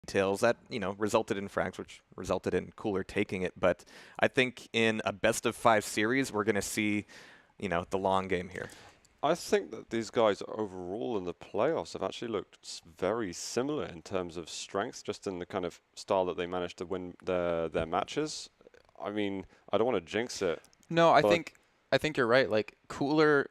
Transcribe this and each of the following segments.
details that, resulted in frags, which resulted in Cooller taking it. But I think in a best-of-5 series, we're going to see, the long game here. I think that these guys overall in the playoffs have actually looked very similar in terms of strength, just in the kind of style that they managed to win their matches. I mean, I don't want to jinx it. No, I think you're right. Like Cooller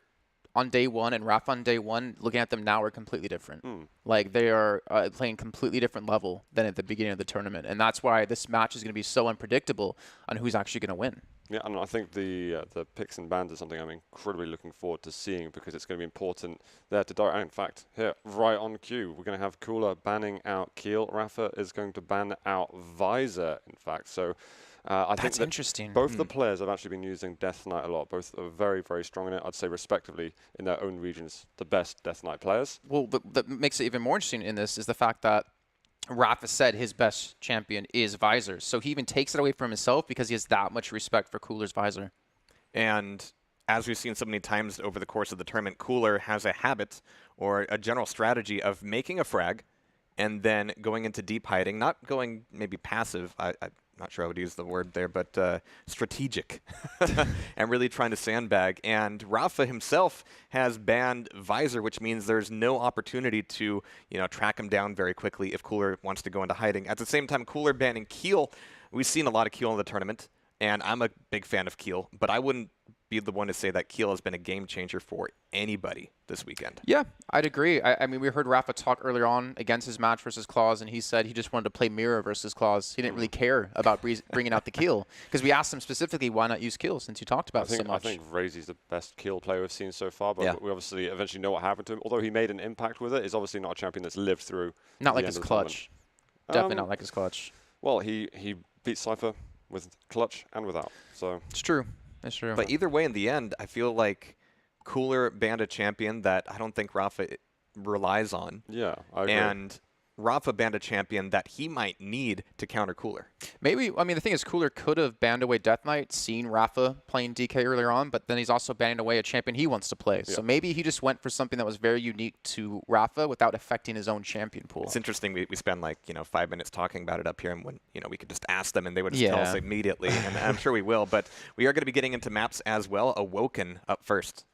on day one and Rapha on day one, looking at them now are completely different. Like they are playing completely different level than at the beginning of the tournament, and that's why this match is going to be so unpredictable on who's actually going to win. Yeah, and I think the picks and bans is something I'm incredibly looking forward to seeing, because it's going to be important there to direct. In fact, here, right on cue, we're going to have Cooller banning out Keel. Rapha is going to ban out Visor, in fact. So I think that interesting. Both the players have actually been using Death Knight a lot. Both are very, very strong in it. I'd say, respectively, in their own regions, the best Death Knight players. Well, that makes it even more interesting in this is the fact that Rapha said his best champion is Visor. So he even takes it away from himself because he has that much respect for Cooller's Visor. And as we've seen so many times over the course of the tournament, Cooller has a habit or a general strategy of making a frag and then going into deep hiding, not going maybe passive. I'm not sure I would use the word there, but strategic, and really trying to sandbag. And Rapha himself has banned Visor, which means there's no opportunity to, track him down very quickly if Cooller wants to go into hiding. At the same time, Cooller banning Keel. We've seen a lot of Keel in the tournament, and I'm a big fan of Keel, but I wouldn't be the one to say that Keel has been a game changer for anybody this weekend. Yeah, I'd agree. I mean, we heard Rapha talk earlier on against his match versus Claus, and he said he just wanted to play Mirror versus Claus. He didn't really care about bringing out the Keel, because we asked him specifically why not use Keel, since you talked about it so much. I think Razy's the best Keel player we've seen so far, but we obviously eventually know what happened to him. Although he made an impact with it, he's obviously not a champion that's lived through. Not like his clutch. Definitely not like his clutch. Well, he beat Cypher with clutch and without. So it's true. It's true. But either way, in the end, I feel like Cooller banned a champion that I don't think Rapha relies on. Yeah, I agree. And Rapha banned a champion that he might need to counter Cooller. Maybe, I mean, the thing is, Cooller could have banned away Death Knight, seen Rapha playing DK earlier on, but then he's also banning away a champion he wants to play. Yeah. So maybe he just went for something that was very unique to Rapha without affecting his own champion pool. It's interesting. We spend 5 minutes talking about it up here, and when we could just ask them and they would just tell us immediately, and I'm sure we will. But we are going to be getting into maps as well. Awoken up first.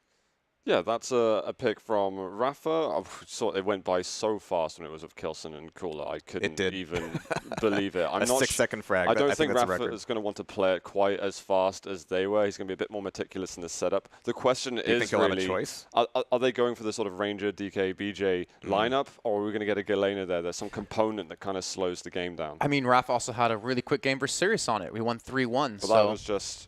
Yeah, that's a pick from Rapha. It went by so fast when it was with Kilson and Cooller. I couldn't even believe it. I'm not 6-second frag. I don't think Rapha is going to want to play it quite as fast as they were. He's going to be a bit more meticulous in the setup. The question is, do you think he'll have a choice? Are they going for the sort of Ranger, DK, BJ lineup, or are we going to get a Galena there? There's some component that kind of slows the game down. I mean, Rapha also had a really quick game versus Sirius on it. We won 3-1. But that was just...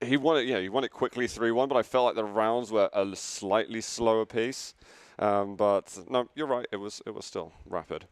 He won it, he won it quickly 3-1, but I felt like the rounds were a slightly slower pace. But no, you're right, it was still rapid.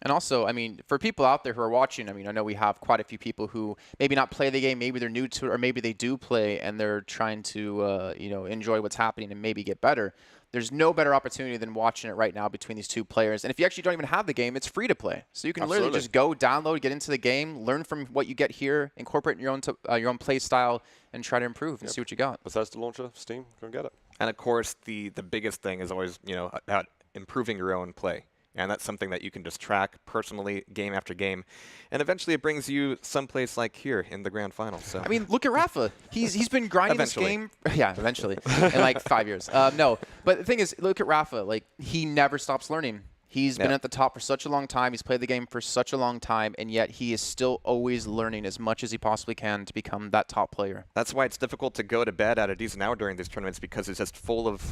And also, I mean, for people out there who are watching, I mean, I know we have quite a few people who maybe not play the game, maybe they're new to it, or maybe they do play and they're trying to, enjoy what's happening and maybe get better. There's no better opportunity than watching it right now between these two players. And if you actually don't even have the game, it's free to play. So you can literally just go, download, get into the game, learn from what you get here, incorporate in your own play style, and try to improve and see what you got. Bethesda launcher, Steam, go and get it. And of course, the biggest thing is always, about improving your own play. And that's something that you can just track personally, game after game. And eventually it brings you someplace like here in the grand final. So I mean, look at Rapha. He's been grinding this game. Yeah, eventually. In like 5 years. No, but the thing is, look at Rapha. Like, he never stops learning. He's been at the top for such a long time. He's played the game for such a long time, and yet he is still always learning as much as he possibly can to become that top player. That's why it's difficult to go to bed at a decent hour during these tournaments, because it's just full of,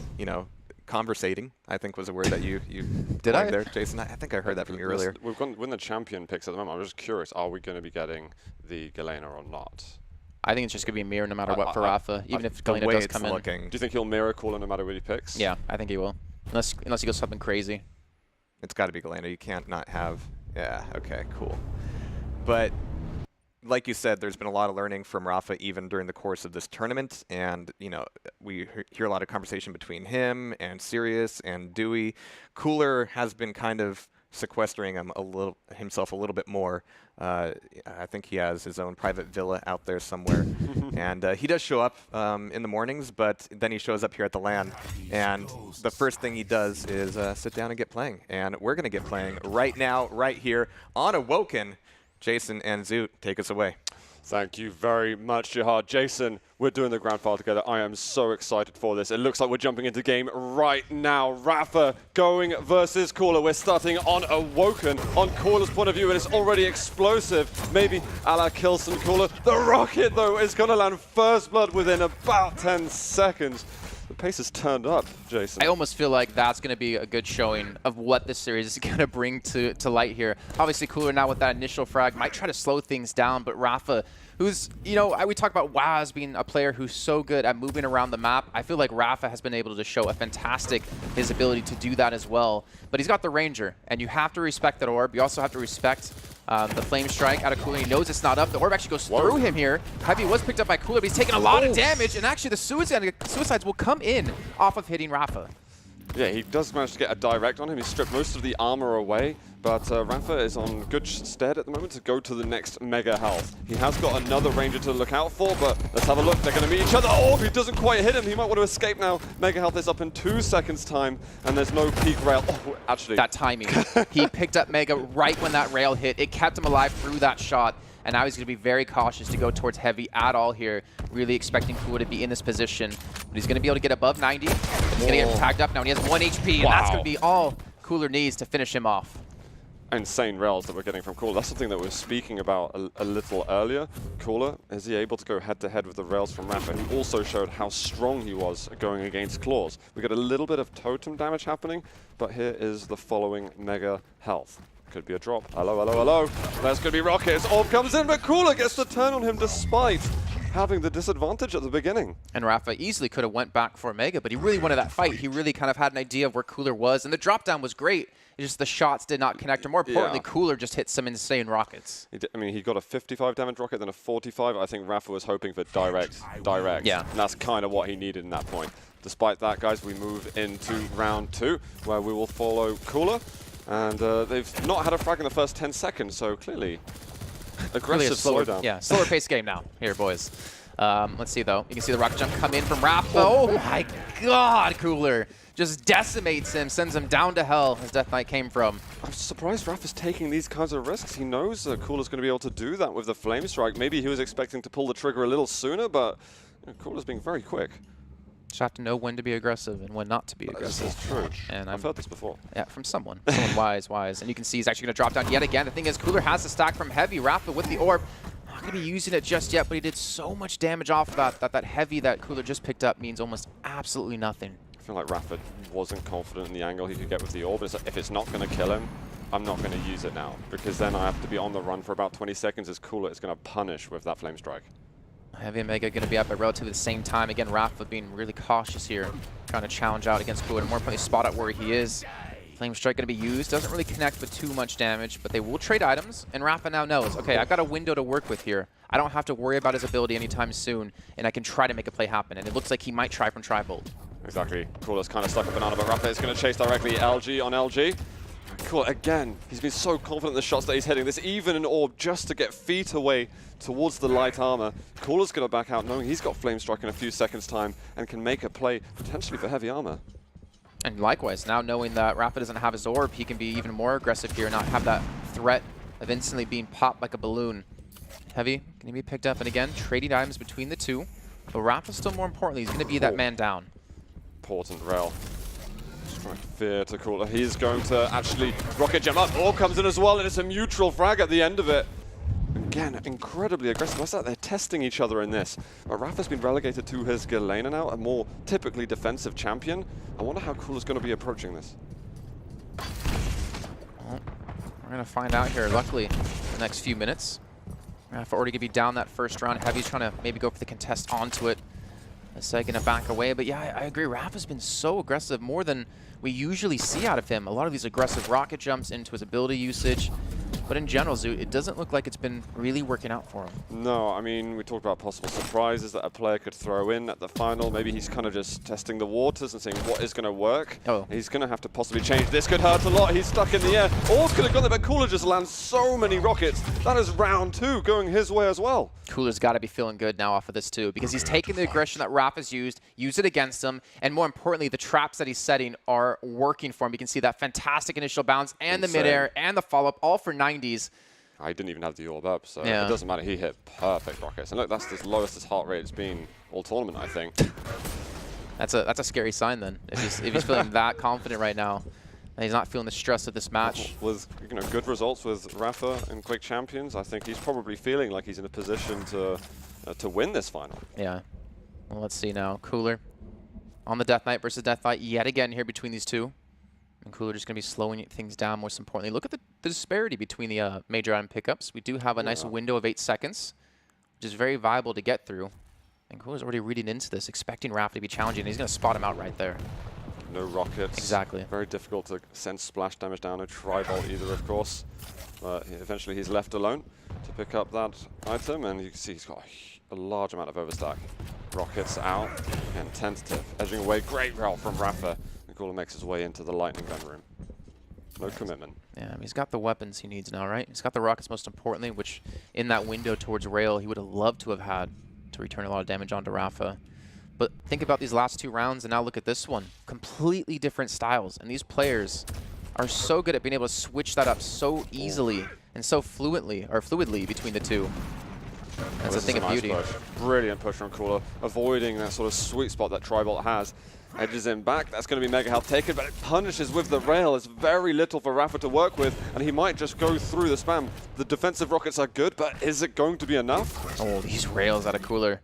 conversating, I think was a word that you did I there, Jason. I think I heard that from you earlier. We've gone win the champion picks at the moment. I'm just curious, are we going to be getting the Galena or not? I think it's just going to be a mirror no matter what for Rapha, even if Galena does come in. Do you think he'll mirror Cooller no matter what he picks? Yeah, I think he will. Unless he goes something crazy. It's got to be Galena. You can't not have... Yeah, okay, cool. But like you said, there's been a lot of learning from Rapha even during the course of this tournament. And, we hear a lot of conversation between him and Sirius and Dewey. Cooller has been kind of sequestering himself a little bit more. I think he has his own private villa out there somewhere. And he does show up in the mornings, but then he shows up here at the LAN. And the first thing he does is sit down and get playing. And we're going to get playing right now, right here on Awoken. Jason and Zoot, take us away. Thank you very much, Jihad. Jason, we're doing the grand final together. I am so excited for this. It looks like we're jumping into game right now. Rapha going versus Cooller. We're starting on Awoken. On Cooller's point of view, and it's already explosive. Maybe a la Kilson Cooller. The rocket, though, is going to land first blood within about 10 seconds. The pace has turned up, Jason. I almost feel like that's going to be a good showing of what this series is going to bring to light here. Obviously, Cooller now with that initial frag might try to slow things down, but Rapha, who's, you know, we talk about WoW as being a player who's so good at moving around the map. I feel like Rapha has been able to show a fantastic his ability to do that as well. But he's got the Ranger, and you have to respect that orb. You also have to respect the Flame Strike out of Cooller. He knows it's not up. The orb actually goes through him here. Heavy was picked up by Cooller, but he's taking a lot of damage, and actually the suicides will come in off of hitting Rapha. Yeah, he does manage to get a direct on him. He stripped most of the armor away, but Rapha is on good stead at the moment to go to the next mega health. He has got another Ranger to look out for, but let's have a look. They're going to meet each other. Oh, he doesn't quite hit him. He might want to escape now. Mega health is up in 2 seconds time, and there's no peak rail. Oh, actually. That timing. He picked up Mega right when that rail hit. It kept him alive through that shot. And now he's going to be very cautious to go towards Heavy at all here, really expecting Cooller to be in this position. But he's going to be able to get above 90. He's going to get tagged up now, and he has 1 HP, and that's going to be all Cooller needs to finish him off. Insane rails that we're getting from Cooller. That's something that we were speaking about a little earlier. Cooller, is he able to go head-to-head with the rails from Rapha? He also showed how strong he was going against claws. We got a little bit of totem damage happening, but here is the following mega health. Could be a drop. Hello, hello, hello. That's going to be Rockets. Orb comes in, but Cooller gets the turn on him despite having the disadvantage at the beginning. And Rapha easily could have went back for Mega, but he really wanted that fight. He really kind of had an idea of where Cooller was, and the drop down was great. It's just the shots did not connect, or more importantly, Cooller just hit some insane rockets. I mean, he got a 55 damage rocket, then a 45. I think Rapha was hoping for direct. Yeah. And that's kind of what he needed in that point. Despite that, guys, we move into round 2, where we will follow Cooller. And they've not had a frag in the first 10 seconds, so clearly aggressive slowdown. Yeah, slower pace game now here, boys. Let's see, though. You can see the rocket jump come in from Rapha. Oh my god, Cooller just decimates him, sends him down to hell as Death Knight came from. I'm surprised Rapha's taking these kinds of risks. He knows Cooler's going to be able to do that with the Flame Strike. Maybe he was expecting to pull the trigger a little sooner, but Cooler's being very quick. Just have to know when to be aggressive and when not to be aggressive. This is true. And I've heard this before. Yeah, from someone. Someone wise. And you can see he's actually going to drop down yet again. The thing is, Cooller has the stack from Heavy. Rapha with the orb. Not going to be using it just yet, but he did so much damage off of that Heavy that Cooller just picked up means almost absolutely nothing. I feel like Rapha wasn't confident in the angle he could get with the orb. If it's not going to kill him, I'm not going to use it now, because then I have to be on the run for about 20 seconds as Cooller is going to punish with that Flame Strike. Heavy and Mega going to be up at relatively the same time. Again, Rapha being really cautious here, trying to challenge out against Cooller, and more importantly, spot out where he is. Flame Strike going to be used. Doesn't really connect with too much damage, but they will trade items, and Rapha now knows, okay, I've got a window to work with here. I don't have to worry about his ability anytime soon, and I can try to make a play happen, and it looks like he might try from Tri-Bolt. Exactly. Cooler's kind of stuck at Banana, but Rapha is going to chase directly LG on LG. Cool, again, he's been so confident in the shots that he's hitting. There's even an orb just to get feet away towards the light armor. Cooler's going to back out knowing he's got Flame Strike in a few seconds' time and can make a play potentially for heavy armor. And likewise, now knowing that Rapha doesn't have his orb, he can be even more aggressive here and not have that threat of instantly being popped like a balloon. Heavy going to be picked up, and again, trading items between the two. But Rapha still more importantly, he's going to be that man down. Important rail. Strike fear to Cooller. He's going to actually rocket jump up. Orb comes in as well, and it's a mutual frag at the end of it. Again, incredibly aggressive. What's that? They're testing each other in this. But Rapha's been relegated to his Galena now, a more typically defensive champion. I wonder how Cooler's going to be approaching this. Well, we're going to find out here, luckily, in the next few minutes. Rapha already going to be down that first round. Heavy's trying to maybe go for the contest onto it. Asai going to back away. But yeah, I agree. Rapha's been so aggressive, more than we usually see out of him. A lot of these aggressive rocket jumps into his ability usage. But in general, Zoot, it doesn't look like it's been really working out for him. No, I mean, we talked about possible surprises that a player could throw in at the final. Maybe he's kind of just testing the waters and seeing what is going to work. Oh. He's going to have to possibly change. This could hurt a lot. He's stuck in the air. All's could have gone there, but Cooller just lands so many rockets. That is round 2 going his way as well. Cooler's got to be feeling good now off of this too, because he's taking the aggression that Rapha's used it against him, and more importantly, the traps that he's setting are working for him. You can see that fantastic initial bounce and the midair and the follow-up, all for 90s. I didn't even have the orb up, so yeah. It doesn't matter. He hit perfect rockets. And look, that's the lowest his heart rate has been all tournament, I think. That's a scary sign then, if he's feeling that confident right now. And he's not feeling the stress of this match. With good results with Rapha and Quake Champions, I think he's probably feeling like he's in a position to win this final. Yeah. Well, let's see now. Cooller on the Death Knight versus Death Knight yet again here between these two. And Cooller just going to be slowing things down, most importantly. Look at the disparity between the major item pickups. We do have a nice window of 8 seconds, which is very viable to get through. And Cooler's already reading into this, expecting Rapha to be challenging. And he's going to spot him out right there. No rockets. Exactly. Very difficult to send splash damage down. No tri-bolt either, of course. But eventually he's left alone to pick up that item. And you can see he's got a large amount of overstack. Rockets out and tentative. Edging away. Great rail from Rapha. And Cooller makes his way into the lightning gun room. No commitment. Yeah, I mean, he's got the weapons he needs now, right? He's got the rockets, most importantly, which in that window towards rail, he would have loved to have had to return a lot of damage onto Rapha. But think about these last 2 rounds, and now look at this one. Completely different styles, and these players are so good at being able to switch that up so easily and so fluidly between the two. That's a thing of beauty. Push. Brilliant push from Cooller, avoiding that sort of sweet spot that tri-bolt has. Edges him back. That's going to be mega health taken, but it punishes with the rail. It's very little for Rapha to work with, and he might just go through the spam. The defensive rockets are good, but is it going to be enough? Oh, these rails out of Cooller.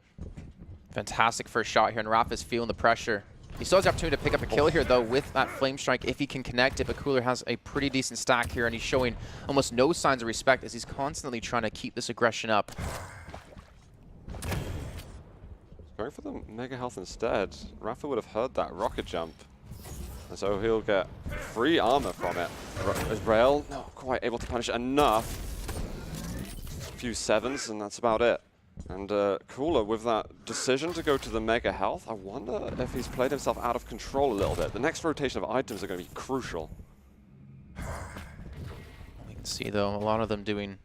Fantastic first shot here, and Rapha's feeling the pressure. He still has the opportunity to pick up a kill here, though, with that Flame Strike if he can connect it, but Cooller has a pretty decent stack here, and he's showing almost no signs of respect as he's constantly trying to keep this aggression up. Going for the mega health instead. Rapha would have heard that rocket jump, and so he'll get free armor from it. His rail not quite able to punish enough. A few 7s, and that's about it. And Cooller, with that decision to go to the mega health, I wonder if he's played himself out of control a little bit. The next rotation of items are going to be crucial. We can see, though, a lot of them doing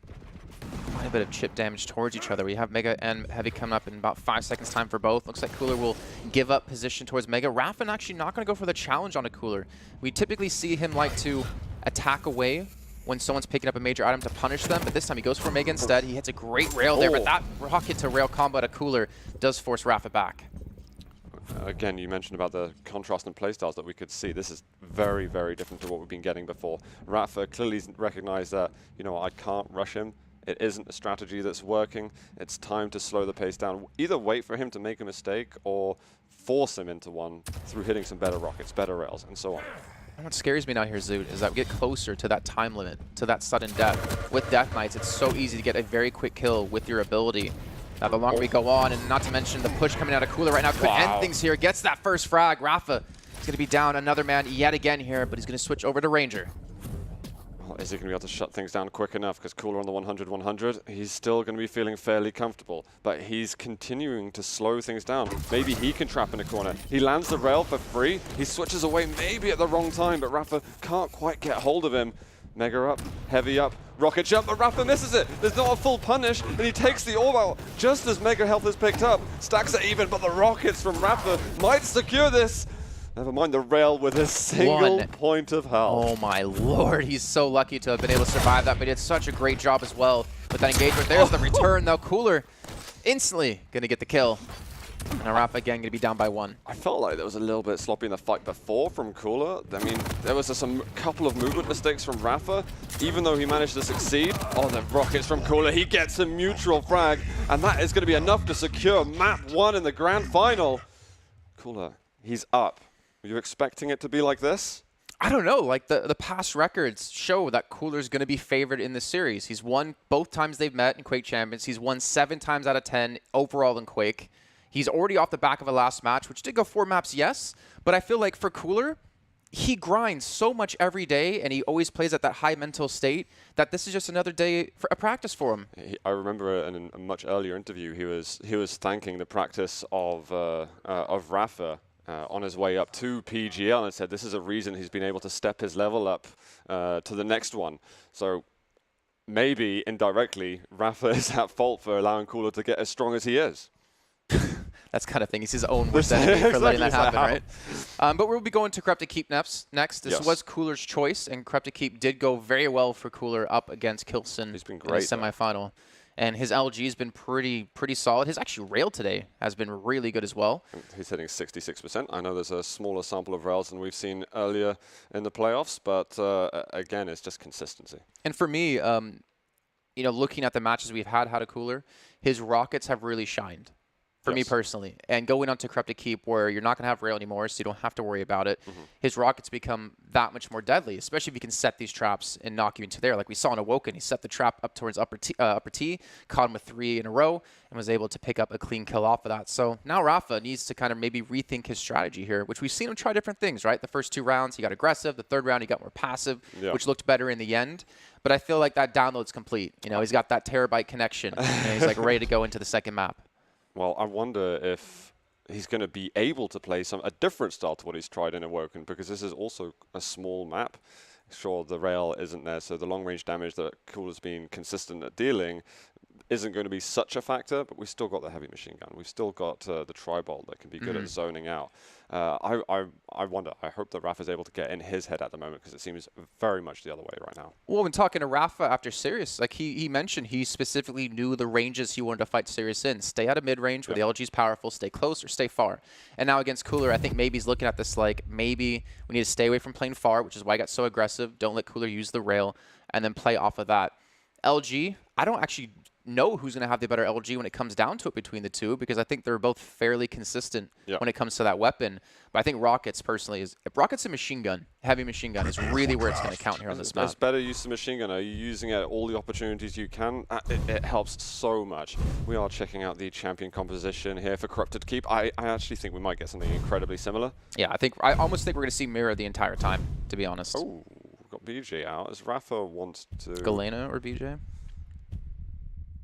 quite a bit of chip damage towards each other. We have Mega and Heavy coming up in about 5 seconds time for both. Looks like Cooller will give up position towards Mega. Rapha actually not going to go for the challenge on a Cooller. We typically see him like to attack away when someone's picking up a major item to punish them, but this time he goes for Mega instead. He hits a great rail there, but that rocket to rail combo at a Cooller does force Rapha back. Again, you mentioned about the contrast in playstyles that we could see. This is very, very different to what we've been getting before. Rapha clearly recognized that, you know, I can't rush him. It isn't a strategy that's working. It's time to slow the pace down. Either wait for him to make a mistake or force him into one through hitting some better rockets, better rails, and so on. And what scares me now here, Zoot, is that we get closer to that time limit, to that sudden death. With Death Knights, it's so easy to get a very quick kill with your ability. Now, the longer we go on, and not to mention the push coming out of Cooller right now could end things here. Gets that first frag. Rapha is going to be down another man yet again here, but he's going to switch over to Ranger. Well, is he going to be able to shut things down quick enough? Because Cooller on the 100-100, he's still going to be feeling fairly comfortable. But he's continuing to slow things down. Maybe he can trap in a corner. He lands the rail for free. He switches away maybe at the wrong time, but Rapha can't quite get hold of him. Mega up, Heavy up, rocket jump, but Rapha misses it. There's not a full punish, and he takes the orb out just as Mega health is picked up. Stacks it even, but the rockets from Rapha might secure this. Never mind the rail with a single point of health. Oh my lord, he's so lucky to have been able to survive that, but he did such a great job as well with that engagement. There's the return, though. Cooller instantly going to get the kill. Now Rapha again going to be down by 1. I felt like there was a little bit sloppy in the fight before from Cooller. I mean, there was a couple of movement mistakes from Rapha, even though he managed to succeed. Oh, the rockets from Cooller. He gets a mutual frag, and that is going to be enough to secure map 1 in the grand final. Cooller, he's up. Were you expecting it to be like this? I don't know. Like, the past records show that Cooller's going to be favored in this series. He's won both times they've met in Quake Champions. He's won 7 times out of 10 overall in Quake. He's already off the back of a last match, which did go 4 maps, yes. But I feel like for Cooller, he grinds so much every day, and he always plays at that high mental state that this is just another day for a practice for him. I remember in a much earlier interview, he was thanking the practice of Rapha on his way up to PGL, and said this is a reason he's been able to step his level up to the next one. So maybe indirectly, Rapha is at fault for allowing Cooller to get as strong as he is. That's kind of thing. He's his own worst enemy for letting that happen, right? But we'll be going to Corrupted Keep next. This was Cooler's choice, and Corrupted Keep did go very well for Cooller up against Kilson He's been in great, the semifinal. And his LG has been pretty solid. His actually rail today has been really good as well. He's hitting 66%. I know there's a smaller sample of rails than we've seen earlier in the playoffs, but again, it's just consistency. And for me, looking at the matches we've had a Cooller, his rockets have really shined. For me personally, and going on to Corrupted Keep where you're not going to have rail anymore, so you don't have to worry about it. His rockets become that much more deadly, especially if you can set these traps and knock you into there. Like we saw in Awoken, he set the trap up towards upper T, caught him with 3 in a row, and was able to pick up a clean kill off of that. So now Rapha needs to kind of maybe rethink his strategy here, which we've seen him try different things, right? The first 2 rounds, he got aggressive. The 3rd round, he got more passive, which looked better in the end. But I feel like that download's complete. He's got that terabyte connection, and he's like ready to go into the second map. Well, I wonder if he's going to be able to play a different style to what he's tried in Awoken, because this is also a small map. Sure, the rail isn't there, so the long-range damage that Cooler's been consistent at dealing isn't going to be such a factor, but we've still got the heavy machine gun. We've still got the tri-bolt that can be good at zoning out. I wonder, I hope that Rapha's able to get in his head at the moment, because it seems very much the other way right now. Well, when talking to Rapha after Sirius, like he mentioned he specifically knew the ranges he wanted to fight Sirius in. Stay out of mid-range where the LG's powerful, stay close or stay far. And now against Cooller, I think maybe he's looking at this like, maybe we need to stay away from playing far, which is why I got so aggressive. Don't let Cooller use the rail, and then play off of that. LG, I don't actually know who's going to have the better LG when it comes down to it between the two, because I think they're both fairly consistent when it comes to that weapon. But I think Rockets personally if Rockets a machine gun, heavy machine gun is really where it's going to count here on this map. It's better use of machine gun. Are you using it at all the opportunities you can? It helps so much. We are checking out the champion composition here for Corrupted Keep. I actually think we might get something incredibly similar. Yeah, I almost think we're going to see Mirror the entire time, to be honest. Oh, we've got BJ out. As Rapha wants to... Galena or BJ?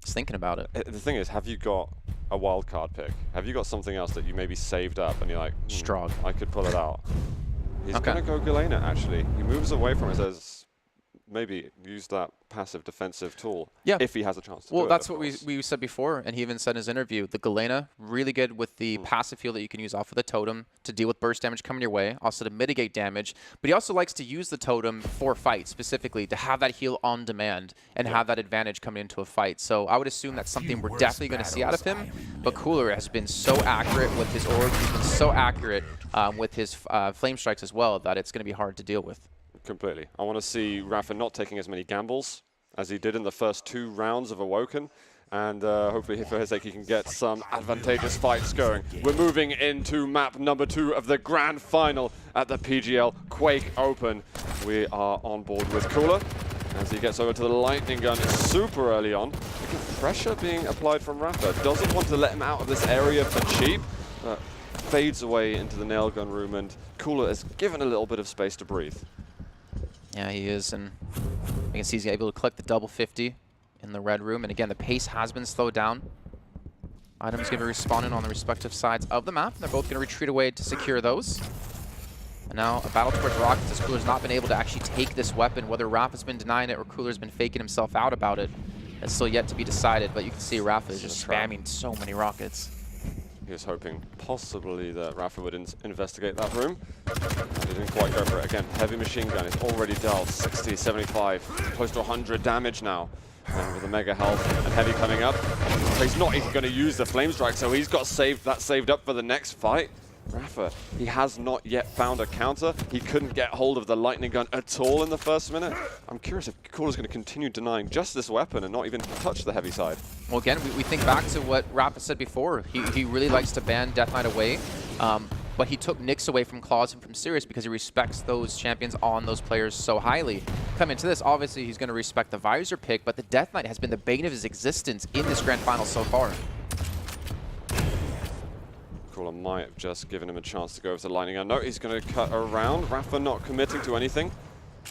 Just thinking about it. The thing is, have you got a wild card pick? Have you got something else that you maybe saved up and you're like, Strog. I could pull it out? He's going to go Galena, actually. He moves away from it, says maybe use that passive defensive tool if he has a chance to do it. Well, that's what we said before, and he even said in his interview, the Galena, really good with the passive field that you can use off of the totem to deal with burst damage coming your way, also to mitigate damage, but he also likes to use the totem for fights, specifically to have that heal on demand and have that advantage coming into a fight. So I would assume that's something we're definitely going to see out of him, but Cooller has been so accurate with his orb, he's been so accurate with his flame strikes as well, that it's going to be hard to deal with. Completely. I want to see Rapha not taking as many gambles as he did in the first 2 rounds of Awoken, and hopefully for his sake he can get some advantageous fights going. We're moving into map number 2 of the grand final at the PGL Quake Open. We are on board with Cooller as he gets over to the lightning gun super early on. Pressure being applied from Rapha. Doesn't want to let him out of this area for cheap, but fades away into the nail gun room, and Cooller is given a little bit of space to breathe. Yeah, he is, and you can see he's able to collect the double 50 in the red room. And again, the pace has been slowed down. Items going to be respawning on the respective sides of the map. They're both going to retreat away to secure those. And now a battle towards Rockets, as Cooler's not been able to actually take this weapon. Whether Raph has been denying it or Cooler's been faking himself out about it, it's still yet to be decided. But you can see Rapha is just spamming so many rockets. He was hoping possibly that Rapha would investigate that room. He didn't quite go for it. Again, heavy machine gun is already dealt 60, 75, close to 100 damage now. And with the mega health and heavy coming up, he's not even going to use the flame strike, so he's got that saved up for the next fight. Rapha, he has not yet found a counter. He couldn't get hold of the lightning gun at all in the first minute. I'm curious if Cooler's going to continue denying just this weapon and not even touch the heavy side. Well, again, we think back to what Rapha said before. He really likes to ban Death Knight away, but he took Nyx away from Claws and from Sirius because he respects those champions on those players so highly. Coming into this, obviously he's going to respect the Visor pick, but the Death Knight has been the bane of his existence in this grand final so far. Cooller might have just given him a chance to go over to the lightning gun. No, he's going to cut around. Rapha not committing to anything.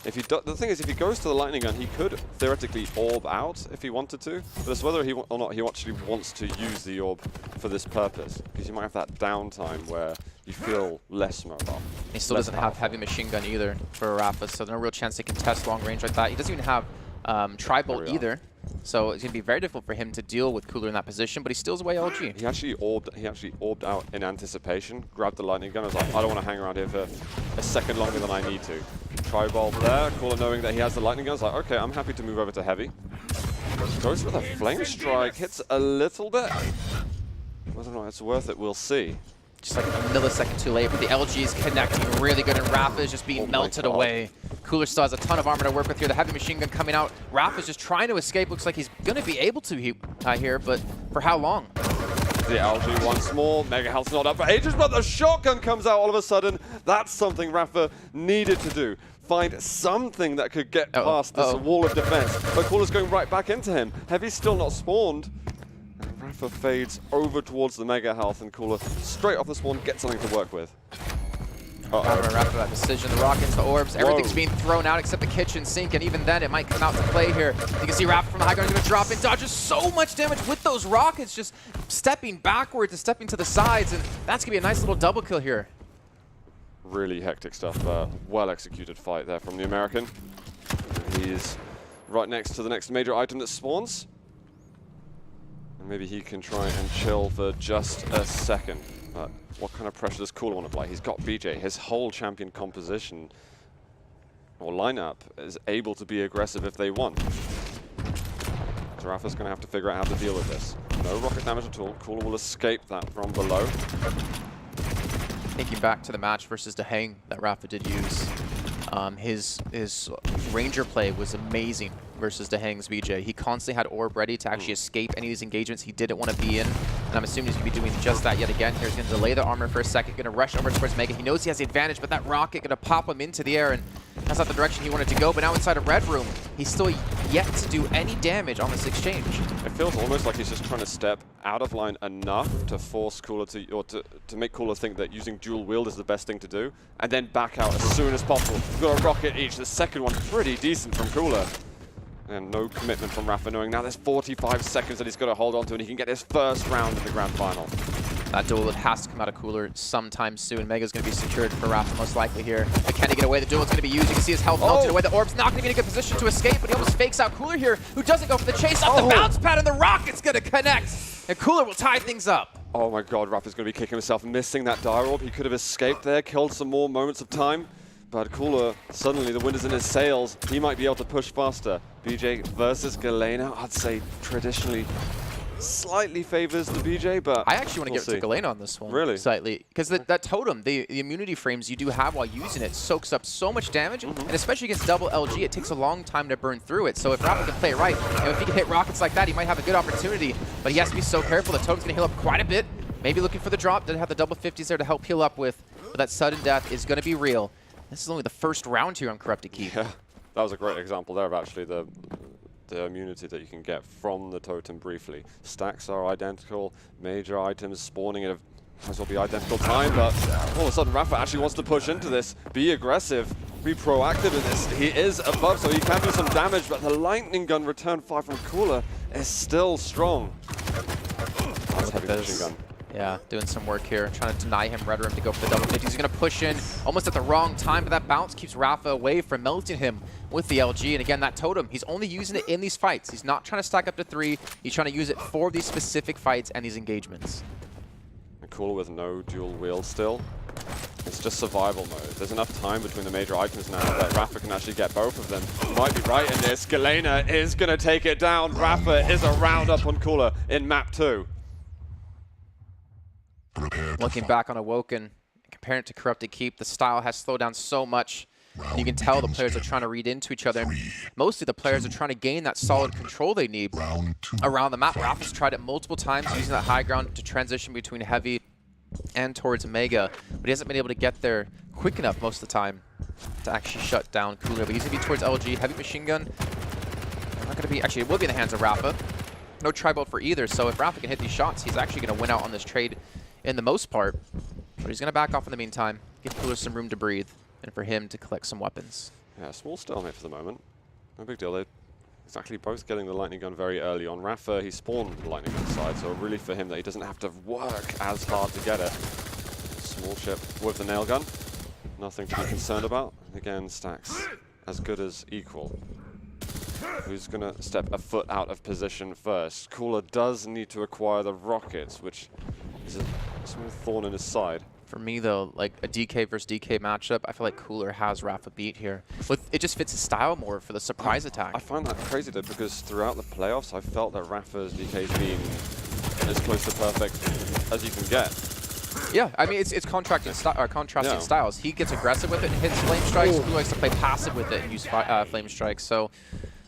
If he the thing is, if he goes to the lightning gun, he could theoretically orb out if he wanted to. But it's whether he or not he actually wants to use the orb for this purpose, because you might have that downtime where you feel less mobile. He still doesn't have heavy machine gun either for Rapha, so no real chance they can test long range like that. He doesn't even have tri-bolt either. So it's going to be very difficult for him to deal with Cooller in that position, but he steals away LG. He actually orbed out in anticipation, grabbed the lightning gun, and was like, I don't want to hang around here for a second longer than I need to. Tri-bulb there, Cooller knowing that he has the lightning gun, is like, okay, I'm happy to move over to heavy. Goes with a flame strike, hits a little bit. Whether or not it's worth it, we'll see. Just like a millisecond too late, but the LG is connecting really good, and Rapha is just being melted away. Cooller still has a ton of armor to work with here. The heavy machine gun coming out. Rapha is just trying to escape. Looks like he's going to be able to here, but for how long? The LG once more. Mega Health's not up for ages, but the shotgun comes out all of a sudden. That's something Rapha needed to do. Find something that could get past this wall of defense. But Cooller's going right back into him. Heavy's still not spawned. And Rapha fades over towards the Mega Health, and Cooller straight off the spawn gets something to work with. Rapha that decision. The rockets, the orbs, everything's being thrown out except the kitchen sink, and even then it might come out to play here. You can see Rapha from the high ground is going to drop in, dodges so much damage with those rockets, just stepping backwards and stepping to the sides, and that's going to be a nice little double kill here. Really hectic stuff. Well executed fight there from the American. He's right next to the next major item that spawns. And maybe he can try and chill for just a second. But what kind of pressure does Cooller want to apply? He's got BJ. His whole champion composition or lineup is able to be aggressive if they want. So Rapha's going to have to figure out how to deal with this. No rocket damage at all. Cooller will escape that from below. Thinking back to the match versus Dehang that Rapha did use, his Ranger play was amazing versus Dehang's BJ. He constantly had orb ready to actually escape any of these engagements he didn't want to be in, and I'm assuming he's going to be doing just that yet again. Here he's going to delay the armor for a second, going to rush over towards Mega. He knows he has the advantage, but that rocket going to pop him into the air, and that's not the direction he wanted to go. But now inside of Red Room, he's still yet to do any damage on this exchange. It feels almost like he's just trying to step out of line enough to force Cooller to make Cooller think that using dual wield is the best thing to do, and then back out as soon as possible. We've got a rocket each. The second one pretty decent from Cooller. And no commitment from Rapha, knowing now there's 45 seconds that he's got to hold on to, and he can get his first round in the grand final. That duel has to come out of Cooller sometime soon. Mega's going to be secured for Rapha most likely here. But can he get away? The duel is going to be used. You can see his health melted away. The orb's not going to be in a good position to escape, but he almost fakes out Cooller here, who doesn't go for the chase up the bounce pad, and the rocket's going to connect. And Cooller will tie things up. Oh my god, Rapha's going to be kicking himself, missing that dire orb. He could have escaped there, killed some more moments of time. But Cooller, suddenly the wind is in his sails. He might be able to push faster. BJ versus Galena, I'd say traditionally slightly favors the BJ, but I actually want to give it to Galena on this one. Really? Slightly. Because that totem, the immunity frames you do have while using it, soaks up so much damage, and especially against double LG, it takes a long time to burn through it. So if Rapha can play it right, and if he can hit rockets like that, he might have a good opportunity. But he has to be so careful. The totem's going to heal up quite a bit. Maybe looking for the drop. Didn't have the double 50s there to help heal up with. But that sudden death is going to be real. This is only the first round here on Corrupted Keep. Yeah, that was a great example there of actually the immunity that you can get from the totem briefly. Stacks are identical, major items spawning at a might as well be identical time, but all of a sudden Rapha actually wants to push into this, be aggressive, be proactive in this. He is above, so he can do some damage, but the lightning gun return fire from Cooller is still strong. That's heavy machine gun. Yeah, doing some work here, trying to deny him Red Room to go for the double 50s. He's going to push in almost at the wrong time, but that bounce keeps Rapha away from melting him with the LG. And again, that totem, he's only using it in these fights. He's not trying to stack up to 3. He's trying to use it for these specific fights and these engagements. And Cooller with no dual wield still. It's just survival mode. There's enough time between the major items now that Rapha can actually get both of them. He might be right in this. Galena is going to take it down. Rapha is a round up on Cooller in map 2. Looking back on Awoken, comparing it to Corrupted Keep, the style has slowed down so much. You can tell the players are trying to read into each other. Mostly the players are trying to gain that solid control they need around the map. Rapha's tried it multiple times, using that high ground to transition between heavy and towards Mega, but he hasn't been able to get there quick enough most of the time to actually shut down Cooller. But he's going to be towards LG. Heavy machine gun, not going to be, actually it will be in the hands of Rapha. No tri-bolt for either, so if Rapha can hit these shots, he's actually going to win out on this trade in the most part. But he's going to back off in the meantime, give Cooller some room to breathe, and for him to collect some weapons. Yeah, small stalemate for the moment. No big deal. They're exactly both getting the lightning gun very early on. Rapha, he spawned the lightning gun side, so really for him that he doesn't have to work as hard to get it. Small chip with the nail gun. Nothing to be concerned about. And again, stacks as good as equal. Who's going to step a foot out of position first? Cooller does need to acquire the rockets, which is a small thorn in his side. For me, though, like a DK versus DK matchup, I feel like Cooller has Rapha beat here. But it just fits his style more for the surprise attack. I find that crazy, though, because throughout the playoffs, I felt that Rapha's DK's been as close to perfect as you can get. Yeah, I mean, it's contrasting styles. He gets aggressive with it and hits flame strikes. Cooller likes to play passive with it and use flame strikes. So,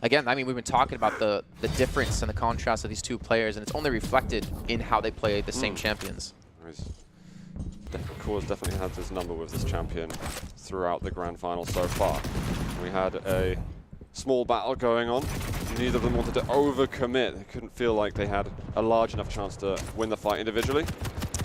again, I mean, we've been talking about the difference and the contrast of these two players, and it's only reflected in how they play the same champions. Cooller's definitely had his number with this champion throughout the grand final so far. We had a small battle going on. Neither of them wanted to overcommit. They couldn't feel like they had a large enough chance to win the fight individually.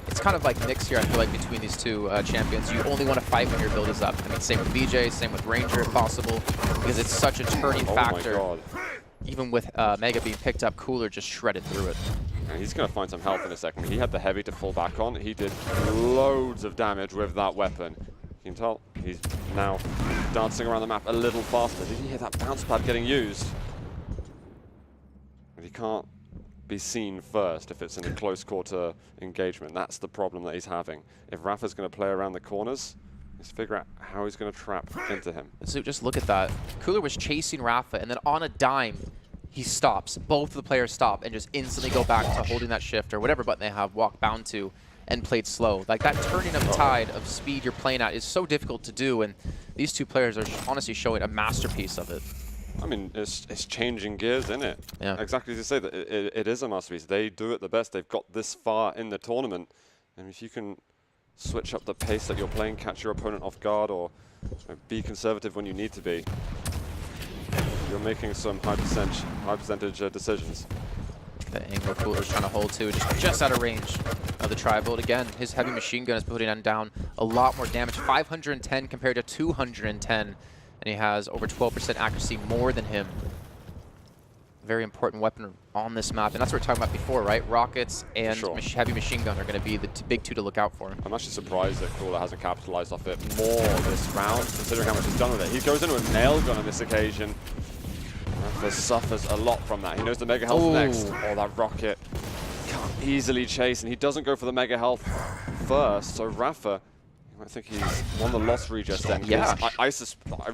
It's kind of like mixed here, I feel like, between these two champions. You only want to fight when your build is up. I mean, same with BJ, same with Ranger if possible, because it's such a turning factor. Oh my God. Even with Mega being picked up, Cooller just shredded through it. And he's going to find some health in a second. He had the heavy to fall back on. He did loads of damage with that weapon. You can tell he's now dancing around the map a little faster. Did you hear that bounce pad getting used? And he can't be seen first if it's in a close quarter engagement. That's the problem that he's having. If Rapha's going to play around the corners, let's figure out how he's going to trap into him. So just look at that. Cooller was chasing Rapha, and then on a dime, he stops. Both of the players stop and just instantly go back to holding that shift or whatever button they have, walk bound to, and played slow. Like that turning of the tide of speed you're playing at is so difficult to do, and these two players are honestly showing a masterpiece of it. I mean, it's changing gears, isn't it? Yeah. Exactly as you say, that it is a masterpiece. They do it the best. They've got this far in the tournament. And if you can switch up the pace that you're playing, catch your opponent off guard, or be conservative when you need to be, you're making some high percentage decisions. The angle Cooler's trying to hold to, just out of range of the tri-build. Again, his heavy machine gun is putting down a lot more damage, 510 compared to 210, and he has over 12% accuracy more than him. Very important weapon on this map, and that's what we were talking about before, right? Rockets and heavy machine gun are going to be the big two to look out for. I'm actually surprised that Cooller hasn't capitalized off it more this round, considering how much he's done with it. He goes into a nail gun on this occasion. Rapha suffers a lot from that. He knows the Mega Health next. Oh, that rocket can't easily chase, and he doesn't go for the Mega Health first, so Rapha, I think he's won the loss regest then. Yeah. I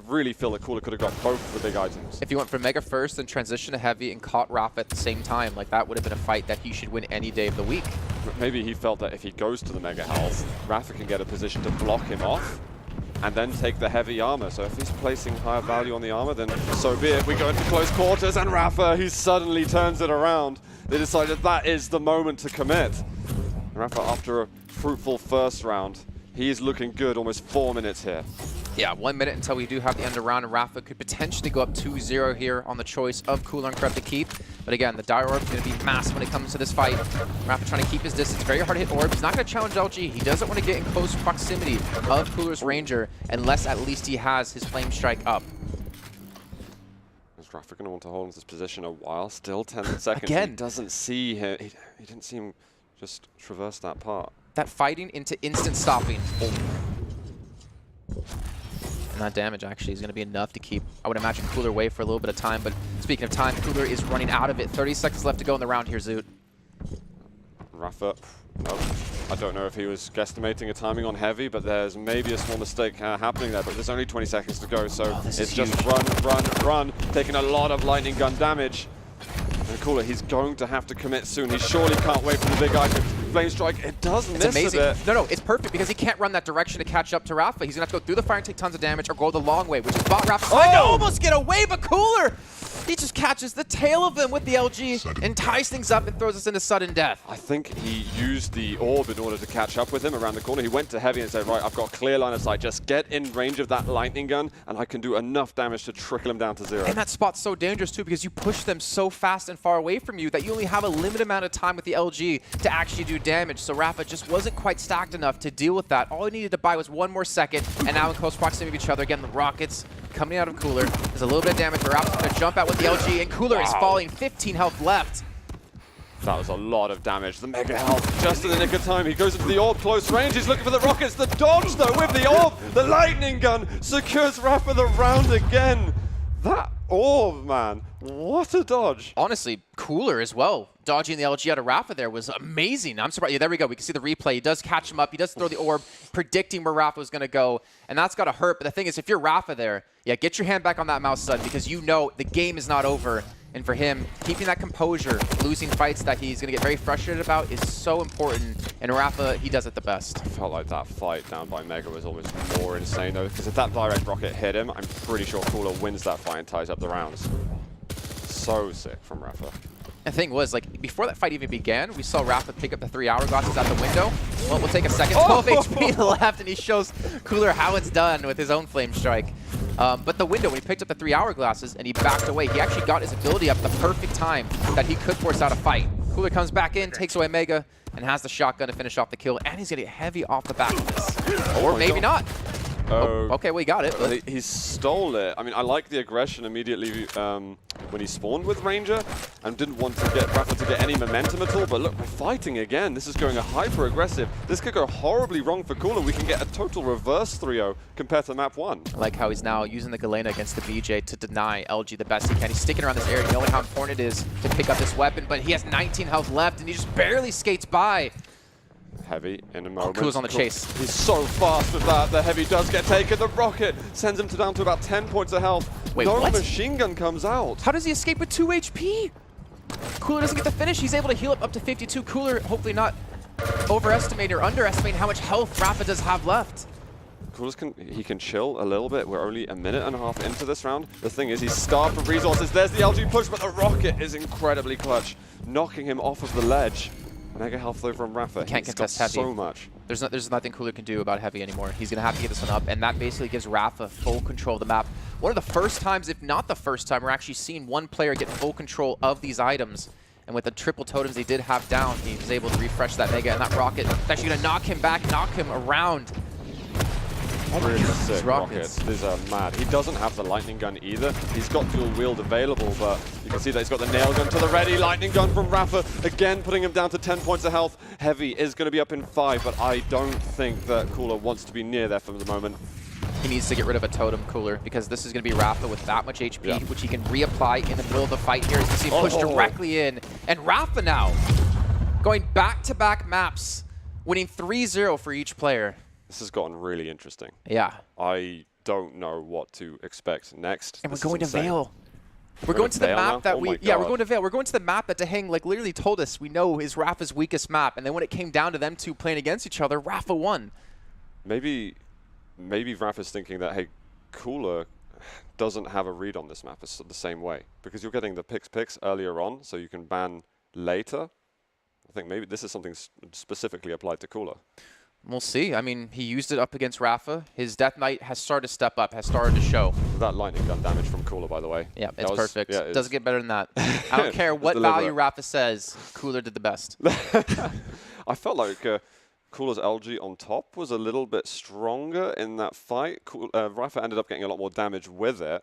really feel that Cooller could have got both the big items. If he went for Mega first and transitioned to Heavy and caught Rapha at the same time, like that would have been a fight that he should win any day of the week. Maybe he felt that if he goes to the Mega Health, Rapha can get a position to block him off and then take the heavy armor. So if he's placing higher value on the armor, then so be it. We go into close quarters, and Rapha, he suddenly turns it around. They decided that is the moment to commit. Rapha, after a fruitful first round, he is looking good, almost 4 minutes here. Yeah, 1 minute until we do have the end of round, and Rapha could potentially go up 2-0 here on the choice of Cooller and Kreb to keep. But again, the Dire Orb is going to be massive when it comes to this fight. Rapha trying to keep his distance. Very hard to hit Orb. He's not going to challenge LG. He doesn't want to get in close proximity of Cooler's Ranger unless at least he has his Flame Strike up. Is Rapha going to want to hold this position a while? Still 10 seconds. Again. He doesn't see him. He didn't see him just traverse that part. That fighting into instant stopping. And that damage actually is going to be enough to keep, I would imagine, Cooller away for a little bit of time. But speaking of time, Cooller is running out of it. 30 seconds left to go in the round here, Zoot. Rapha, no, I don't know if he was guesstimating a timing on heavy, but there's maybe a small mistake happening there. But there's only 20 seconds to go, so it's just run, taking a lot of lightning gun damage. And Cooller, he's going to have to commit soon. He surely can't wait for the big item. Flame Strike, it does miss amazing. a bit. No, it's perfect because he can't run that direction to catch up to Rapha. He's going to have to go through the fire and take tons of damage or go the long way, which is bot Rapha trying to almost get away, but Cooller He just catches the tail of them with the LG and ties things up and throws us into sudden death. I think he used the orb in order to catch up with him around the corner. He went to Heavy and said, right, I've got a clear line of sight. Just get in range of that lightning gun, and I can do enough damage to trickle him down to 0. And that spot's so dangerous, too, because you push them so fast and far away from you that you only have a limited amount of time with the LG to actually do damage. So Rapha just wasn't quite stacked enough to deal with that. All he needed to buy was 1 more second, and now in close proximity of each other. Again, the rockets coming out of Cooller. There's a little bit of damage, but Rapha's going to jump out with the LG, and Cooller is falling. 15 health left. That was a lot of damage. The mega health just in the nick of time. He goes into the orb, close range. He's looking for the rockets. The dodge, though, with the orb. The lightning gun secures Rapha the round again. That orb, man. What a dodge. Honestly, Cooller as well. Dodging the LG out of Rapha there was amazing. I'm surprised. Yeah, there we go. We can see the replay. He does catch him up. He does throw the orb, predicting where Rapha was going to go. And that's got to hurt. But the thing is, if you're Rapha there, yeah, get your hand back on that mouse button because you know the game is not over. And for him, keeping that composure, losing fights that he's going to get very frustrated about is so important. And Rapha, he does it the best. I felt like that fight down by Mega was almost more insane, though, because if that direct rocket hit him, I'm pretty sure Cooller wins that fight and ties up the rounds. So sick from Rapha. The thing was, like, before that fight even began, we saw Rapha pick up the 3 hourglasses out the window. Well, we'll take a second. 12 HP left, and he shows Cooller how it's done with his own flame strike. But the window, when he picked up the 3 hourglasses and he backed away, he actually got his ability up at the perfect time that he could force out a fight. Cooller comes back in, takes away Mega, and has the shotgun to finish off the kill. And he's going to get heavy off the back of this. Or maybe not. Oh, okay, well, he got it. But he stole it. I mean, I like the aggression immediately when he spawned with Ranger and didn't want to get Rapha to get any momentum at all. But look, we're fighting again. This is going a hyper-aggressive. This could go horribly wrong for Cooller. We can get a total reverse 3-0 compared to map 1. I like how he's now using the Galena against the BJ to deny LG the best he can. He's sticking around this area, knowing how important it is to pick up this weapon. But he has 19 health left, and he just barely skates by. Heavy in a moment. Cool's on the chase. He's so fast with that. The Heavy does get taken. The rocket sends him down to about 10 points of health. Wait, no what? machine gun comes out. How does he escape with 2 HP? Cooller doesn't get the finish. He's able to heal up to 52. Cooller hopefully not overestimating or underestimating how much health Rapha does have left. Cooller he can chill a little bit. We're only a minute and a half into this round. The thing is, he's starved for resources. There's the LG push, but the rocket is incredibly clutch, knocking him off of the ledge. Mega health though from Rapha. Can't He's contest got Heavy. so much. There's nothing Cooller can do about Heavy anymore. He's going to have to get this one up, and that basically gives Rapha full control of the map. One of the first times, if not the first time, we're actually seeing one player get full control of these items. And with the triple totems they did have down, he was able to refresh that Mega, and that rocket is actually going to knock him back, knock him around. Really sick These rockets. These are mad. He doesn't have the lightning gun either. He's got dual wield available, but you can see that he's got the nail gun to the ready. Lightning gun from Rapha, again putting him down to 10 points of health. Heavy is going to be up in 5, but I don't think that Cooller wants to be near there for the moment. He needs to get rid of a totem Cooller because this is going to be Rapha with that much HP, which he can reapply in the middle of the fight here. As you can see him push directly in. And Rapha now going back-to-back maps, winning 3-0 for each player. This has gotten really interesting. Yeah. I don't know what to expect next. And This we're going is to insane. Vale. We're going to the Vale now? map that Oh my we're God. going to Vale. We're going to the map that Deheng like literally told us we know is Rapha's weakest map. And then when it came down to them two playing against each other, Rapha won. Maybe Rapha's thinking that, hey, Cooller doesn't have a read on this map the same way. Because you're getting the picks earlier on, so you can ban later. I think maybe this is something specifically applied to Cooller. We'll see. I mean, he used it up against Rapha. His Death Knight has started to step up, has started to show. That lightning gun damage from Cooller, by the way. Yeah, it's perfect. Yeah, Doesn't get better than that. I don't care what value Rapha says, Cooller did the best. I felt like Cooler's LG on top was a little bit stronger in that fight. Rapha ended up getting a lot more damage with it.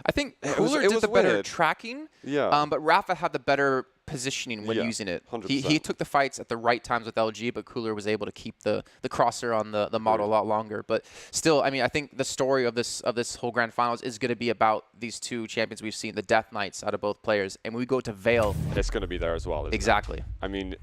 I think Cooller did the better tracking, yeah. But Rapha had the better positioning when using it. 100%. He took the fights at the right times with LG, but Cooller was able to keep the crosshair on the model a lot longer. But still, I mean, I think the story of this whole Grand Finals is going to be about these two champions we've seen, the Death Knights out of both players. And when we go to Vale, it's going to be there as well. Exactly. It? I mean,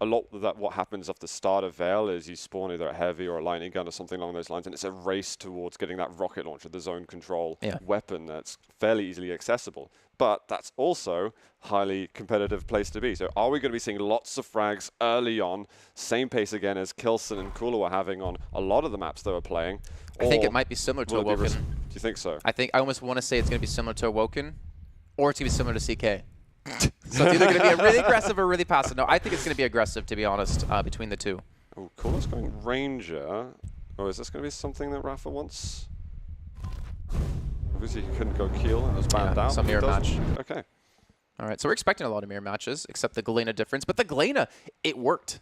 a lot of that, what happens off the start of Vale is you spawn either a heavy or a lightning gun or something along those lines, and it's a race towards getting that rocket launcher, the zone control weapon that's fairly easily accessible. But that's also highly competitive place to be. So are we going to be seeing lots of frags early on, same pace again as Kilson and Cooller were having on a lot of the maps they were playing? I think it might be similar to Awoken. Do you think so? I almost want to say it's going to be similar to Awoken, or it's going to be similar to CK. So it's either going to be a really aggressive or really passive. No, I think it's going to be aggressive, to be honest, between the two. Oh, Cooler's going Ranger. Oh, is this going to be something that Rapha wants? Obviously, he couldn't go Keel and was banned out. Some mirror match. Okay. All right, so we're expecting a lot of mirror matches, except the Galena difference. But the Galena, it worked.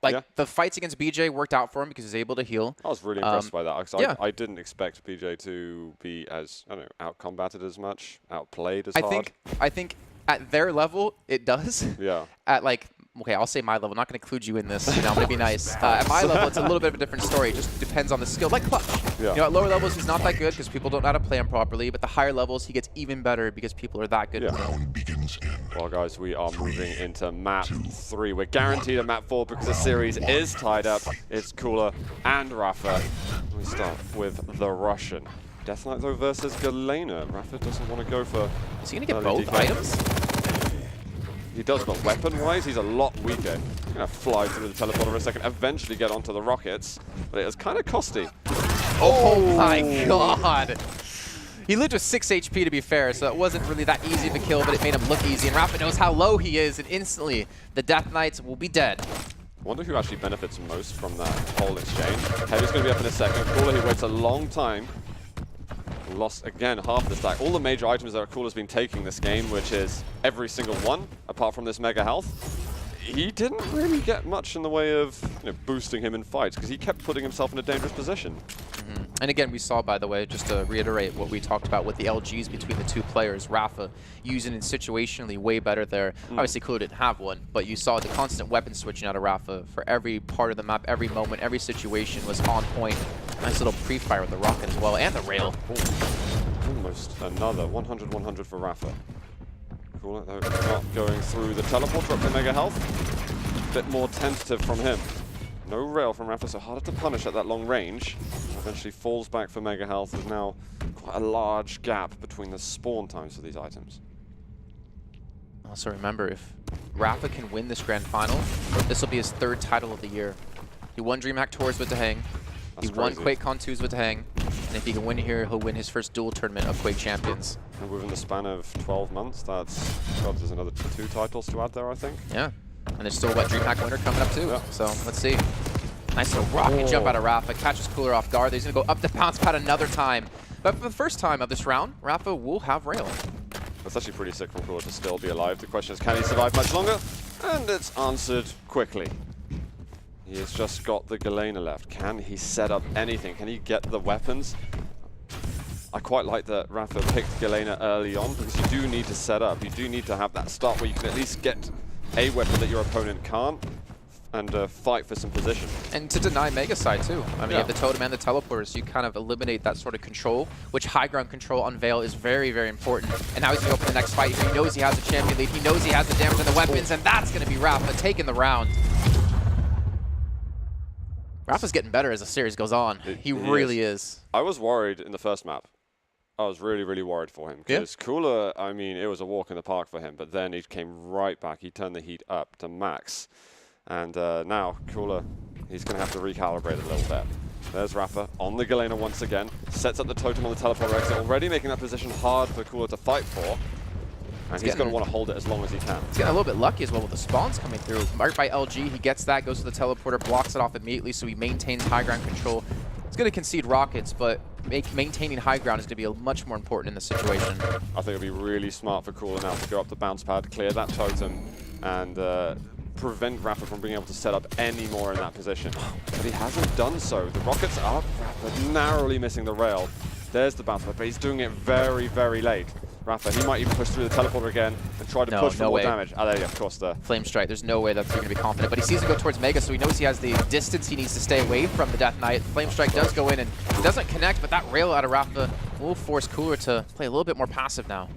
Like, the fights against BJ worked out for him because he was able to heal. I was really impressed by that, because I didn't expect BJ to be as, I don't know, out-combated as much, outplayed as hard. I think at their level, it does. Yeah. At, like, okay, I'll say my level. I'm not going to include you in this. You know, I'm going to be nice. At my level, it's a little bit of a different story. It just depends on the skill. Like Clutch. Yeah. You know, at lower levels, he's not that good because people don't know how to play him properly. But the higher levels, he gets even better because people are that good. Yeah. Well, guys, we are moving into map 3. We're guaranteed a map 4 because the series is tied up. It's Cooller and Rapha. We start with the Russian. Death Knight, though, versus Galena. Rapha doesn't want to go for... Is he going to get both items? He does, but weapon-wise, he's a lot weaker. He's going to fly through the teleporter for a second, eventually get onto the rockets, but it was kind of costly. Oh my god! He lived with 6 HP, to be fair, so it wasn't really that easy of a kill, but it made him look easy. And Rapha knows how low he is, and instantly, the Death Knights will be dead. I wonder who actually benefits most from that whole exchange. Heavy's going to be up in a second. Cooller, he waits a long time. Lost, again, half the stack. All the major items that Cooler's been taking this game, which is every single one, apart from this mega health. He didn't really get much in the way of boosting him in fights, because he kept putting himself in a dangerous position. And again, we saw, by the way, just to reiterate what we talked about with the LGs between the two players, Rapha using it situationally way better there. Obviously, Cooler didn't have one, but you saw the constant weapon switching out of Rapha for every part of the map, every moment, every situation was on point. Nice little pre-fire with the rocket as well, and the rail. Almost another 100-100 for Rapha. Cooler, though, not going through the teleport, up to mega health. A bit more tentative from him. No rail from Rapha, so harder to punish at that long range. Eventually falls back for mega health. There's now quite a large gap between the spawn times for these items. Also remember, if Rapha can win this grand final, this will be his 3rd title of the year. He won DreamHack Tours with Dahang. He won Quake Con 2s with Dahang. And if he can win here, he'll win his first dual tournament of Quake Champions. And within the span of 12 months, that's, God, there's another 2 titles to add there, I think. Yeah. And there's still a DreamHack winner coming up too. Yeah. So let's see. Nice little rocket jump out of Rapha. Catches Cooller off guard. He's going to go up the bounce pad another time. But for the first time of this round, Rapha will have rail. That's actually pretty sick from Cooller to still be alive. The question is, can he survive much longer? And it's answered quickly. He has just got the Galena left. Can he set up anything? Can he get the weapons? I quite like that Rapha picked Galena early on, because you do need to set up. You do need to have that start where you can at least get a weapon that your opponent can't, and fight for some position. And to deny Mega Side too. I mean, you have the Totem and the Teleporters, so you kind of eliminate that sort of control, which high ground control on Veil is very, very important. And now he's going to go for the next fight. He knows he has a champion lead. He knows he has the damage and the weapons, and that's going to be Rapha taking the round. Rapha's getting better as the series goes on. He really is. I was worried in the first map. I was really, really worried for him, because Cooller, I mean, it was a walk in the park for him, but then he came right back. He turned the heat up to max. And now, Cooller, he's going to have to recalibrate a little bit. There's Rapha on the Galena once again. Sets up the totem on the teleporter exit, already making that position hard for Cooller to fight for. And he's going to want to hold it as long as he can. He's getting a little bit lucky as well with the spawns coming through. Marked by LG, he gets that, goes to the teleporter, blocks it off immediately, so he maintains high ground control. He's going to concede rockets, but maintaining high ground is going to be much more important in this situation. I think it would be really smart for Cooller now to go up the bounce pad, clear that totem, and prevent Rapha from being able to set up any more in that position. But he hasn't done so. The rockets are Rapha narrowly missing the rail. There's the bounce pad, but he's doing it very, very late. Rapha, he might even push through the teleporter again and try to push for more damage. Ah, there you go, of course, the Flame Strike. There's no way that they're going to be confident, but he sees it go towards Mega, so he knows he has the distance he needs to stay away from the Death Knight. Flame Strike does go in, and it doesn't connect, but that rail out of Rapha will force Cooller to play a little bit more passive now.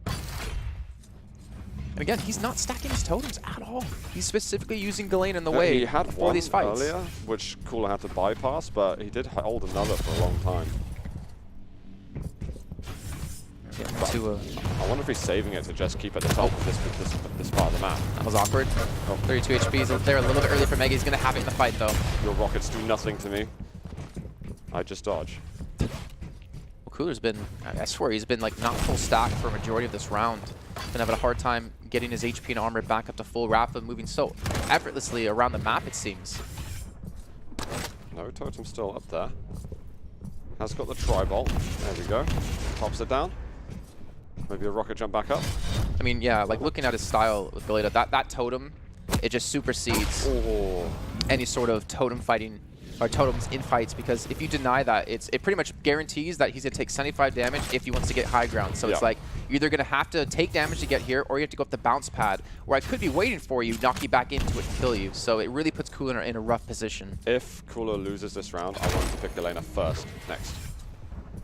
And again, he's not stacking his totems at all. He's specifically using Galena in the way he had for these fights. Earlier, which Cooller had to bypass, but he did hold another for a long time. I wonder if he's saving it to just keep at the top of this part of the map. That was awkward. 32 HP. There a little bit early for Mega. He's going to have it in the fight, though. Your rockets do nothing to me. I just dodge. Cooler's been, I swear, he's been like not full stack for a majority of this round. Been having a hard time getting his HP and armor back up to full. Rapha moving so effortlessly around the map, it seems. No, totem's still up there. Has got the tri-bolt. There we go. Pops it down. Maybe a rocket jump back up. I mean, yeah, like looking at his style with Galeta, that totem, it just supersedes any sort of totem fighting or totems in fights, because if you deny that, it pretty much guarantees that he's going to take 75 damage if he wants to get high ground. So it's like, you're either going to have to take damage to get here, or you have to go up the bounce pad, where I could be waiting for you, knock you back into it, and kill you. So it really puts Cooler in a rough position. If Cooler loses this round, I want him to pick Galena first, next.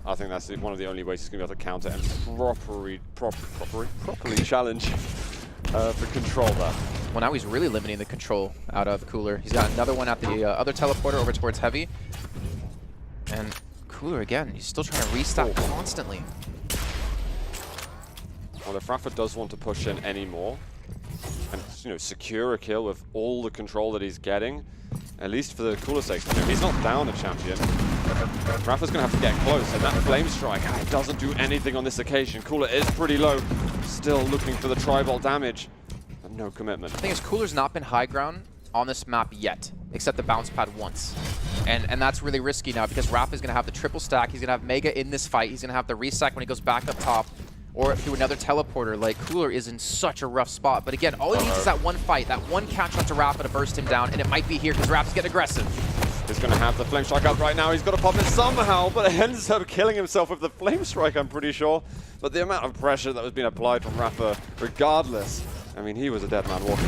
I think that's one of the only ways he's going to be able to counter and properly challenge for control there. Well, now he's really limiting the control out of Cooler. He's got another one at the other teleporter over towards Heavy. And Cooler, again, he's still trying to restack constantly. Well, if Rapha does want to push in any more and, you know, secure a kill with all the control that he's getting, at least for the Cooler sake, you know, he's not down a champion. Rapha's going to have to get close, and that Flame Strike doesn't do anything on this occasion. Cooler is pretty low, still looking for the tri-bolt damage, but no commitment. The thing is, Cooler's not been high ground on this map yet, except the bounce pad once. And that's really risky now, because Rapha's going to have the triple stack. He's going to have Mega in this fight. He's going to have the restack when he goes back up top, or through another teleporter. Like, Cooler is in such a rough spot. But again, all he needs is that one fight, that one catch onto Rapha to burst him down, and it might be here because Rapha's getting aggressive. He's going to have the Flame Strike up right now. He's got to pop it somehow, but ends up killing himself with the Flame Strike, I'm pretty sure. But the amount of pressure that was being applied from Rapha, regardless, I mean, he was a dead man walking.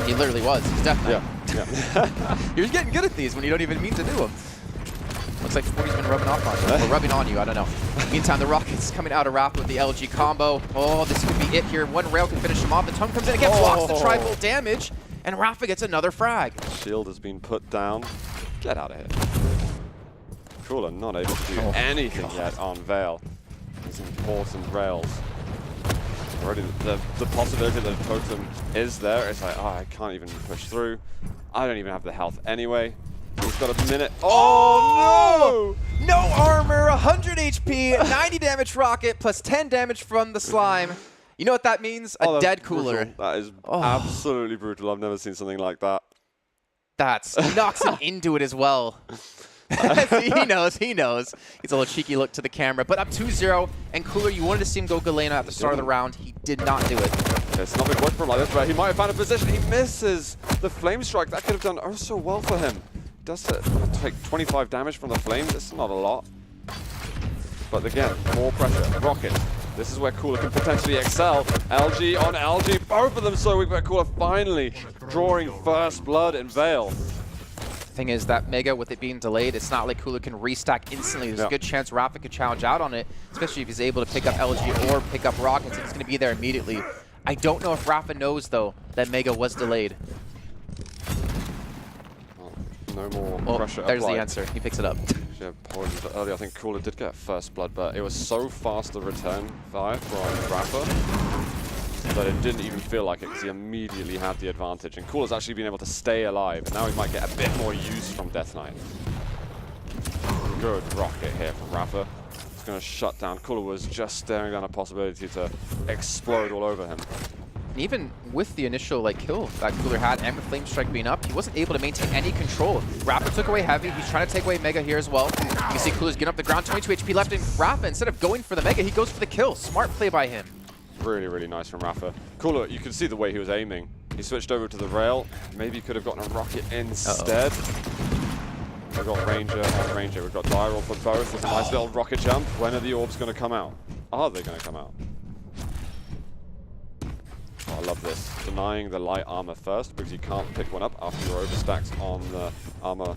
He literally was. He's Death Knight. Yeah. You're getting good at these when you don't even mean to do them. Looks like 40's been rubbing off on you. Or rubbing on you, I don't know. Meantime, the Rockets coming out of Rapha with the LG combo. Oh, this could be it here. One rail can finish him off. The Tome comes in again, blocks the tri-bolt damage, and Rapha gets another frag. Shield has been put down. Get out of here. Cooler not able to do anything yet on Veil. These important rails. Already the possibility that a totem is there. It's like, oh, I can't even push through. I don't even have the health anyway. He's got a minute. Oh, no! No armor, 100 HP, 90 damage rocket, plus 10 damage from the slime. You know what that means? A dead Cooler. Brutal. That is absolutely brutal. I've never seen something like that. He knocks him into it as well. he knows. He's a little cheeky look to the camera. But up 2-0, and Cooler, you wanted to see him go Galena at the start of the round. He did not do it. It's not been working for him like this, but he might have found a position. He misses the Flame Strike. That could have done so well for him. Does take 25 damage from the Flames. It's not a lot. But again, more pressure. Rocket. This is where Cooler can potentially excel. LG on LG, both of them. So we've got Cooler finally drawing first blood in Veil. Thing is that Mega, with it being delayed, it's not like Cooler can restack instantly. There's a good chance Rapha could challenge out on it, especially if he's able to pick up LG or pick up Rockets. It's going to be there immediately. I don't know if Rapha knows, though, that Mega was delayed. No more pressure there's applied. the answer. He picks it up. Yeah, earlier I think Cooler did get first blood, but it was so fast the return fire from Rapha that it didn't even feel like it, because he immediately had the advantage. And Cooler's actually been able to stay alive, and now he might get a bit more use from Death Knight. Good rocket here from Rapha. It's going to shut down. Cooler was just staring down a possibility to explode all over him. And even with the initial kill that Cooler had, and with Flame Strike being up, he wasn't able to maintain any control. Rapha took away Heavy. He's trying to take away Mega here as well. You can see Cooler's getting up the ground, 22 HP left, and Rapha, instead of going for the Mega, he goes for the kill. Smart play by him. Really, really nice from Rapha. Cooler, you can see the way he was aiming. He switched over to the rail. Maybe he could have gotten a rocket instead. We've got Ranger and Ranger. We've got die roll for both. With a nice little rocket jump. When are the orbs going to come out? Are they going to come out? Oh, I love this. Denying the light armor first, because you can't pick one up after you're overstacked on the armor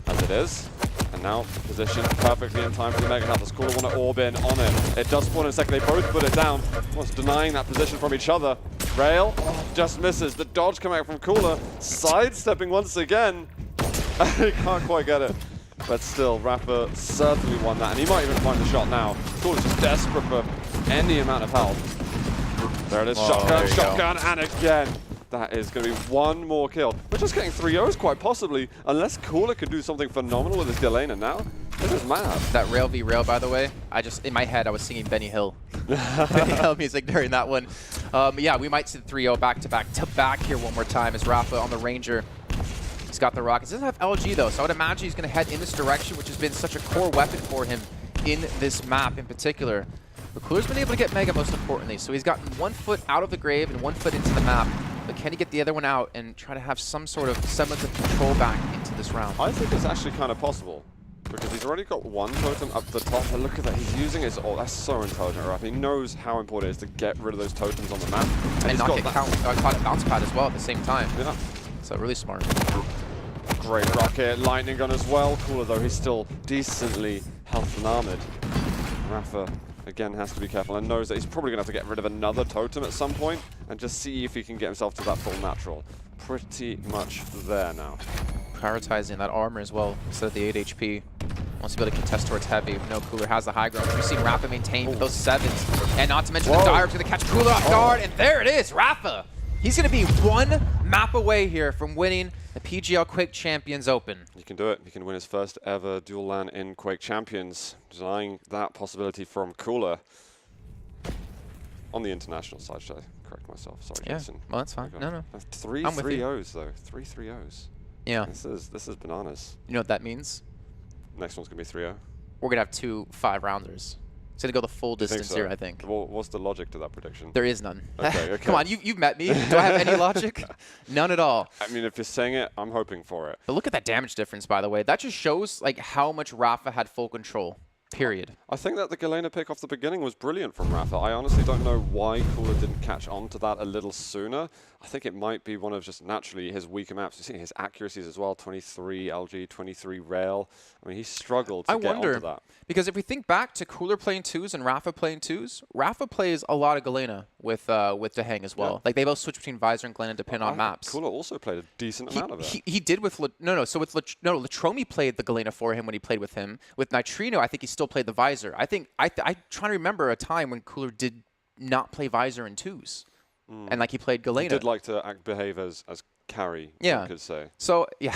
as it is. And now positioned perfectly in time for the Mega Health. Does Cooler want to orb in on it? It does spawn in a second. They both put it down. Almost denying that position from each other. Rail just misses. The dodge coming out from Cooler. Sidestepping once again. He can't quite get it. But still, Rapha certainly won that. And he might even find the shot now. Cooler's just desperate for any amount of health. There it is. Shotgun, and again. That is going to be one more kill. We're just getting 3-0s quite possibly, unless Cooler could do something phenomenal with his Galena now. This is mad. That rail v rail, by the way, in my head, I was singing Benny Hill. Benny Hill music during that one. Yeah, we might see the 3-0 back-to-back here one more time as Rapha on the Ranger. He's got the rockets. He doesn't have LG, though, so I would imagine he's going to head in this direction, which has been such a core weapon for him in this map in particular. But Cooler's been able to get Mega, most importantly, so he's gotten 1 foot out of the grave and 1 foot into the map. But can he get the other one out and try to have some sort of semblance of control back into this round? I think it's actually kind of possible. Because he's already got 1 totem up the top, and look at that, he's using his ult. That's so intelligent, Rapha. He knows how important it is to get rid of those totems on the map. And not get caught at bounce pad as well at the same time. Yeah. So really smart. Great rocket, lightning gun as well. Cooler though, he's still decently health and armored. Rapha, again, has to be careful and knows that he's probably going to have to get rid of another totem at some point and just see if he can get himself to that full natural. Pretty much there now. Prioritizing that armor as well instead of the 8 HP. Wants to be able to contest towards heavy. No, Cooler has the high ground. We've seen Rapha maintain with those 7s. And not to mention the Dire's going to catch Cooler off guard. And there it is, Rapha. He's going to be 1 map away here from winning the PGL Quake Champions Open. He can do it. He can win his first ever dual LAN in Quake Champions. Denying that possibility from Cooler. On the international side, should I correct myself? Sorry, Yeah, Jason. well, that's fine. No. That's 3 I'm with you. 3-0s though. 3 3-0s. Yeah. This is bananas. You know what that means? Next one's going to be 3-0. We're going to have 2 5-rounders. It's going to go the full distance so? here, I think. Well, what's the logic to that prediction? There is none. Okay. Come on, you've met me. Do I have any logic? None at all. I mean, if you're saying it, I'm hoping for it. But look at that damage difference, by the way. That just shows like how much Rapha had full control, period. I think that the Galena pick off the beginning was brilliant from Rapha. I honestly don't know why Cooler didn't catch on to that a little sooner. I think it might be one of just naturally his weaker maps. You see his accuracies as well, 23 LG, 23 rail. I mean, he struggled to get onto that. Because if we think back to Cooler playing 2s and Rapha playing 2s, Rapha plays a lot of Galena with Dehang as well. Yeah. Like they both switch between Visor and Galena depending on maps. Cooler also played a decent amount of it. He did with Latromi played the Galena for him when he played with him. With Nitrino, I think he still played the Visor. I try to remember a time when Cooler did not play Visor in 2s. And like he played Galena. He did like to behave as carry, yeah. you could say. So, yeah,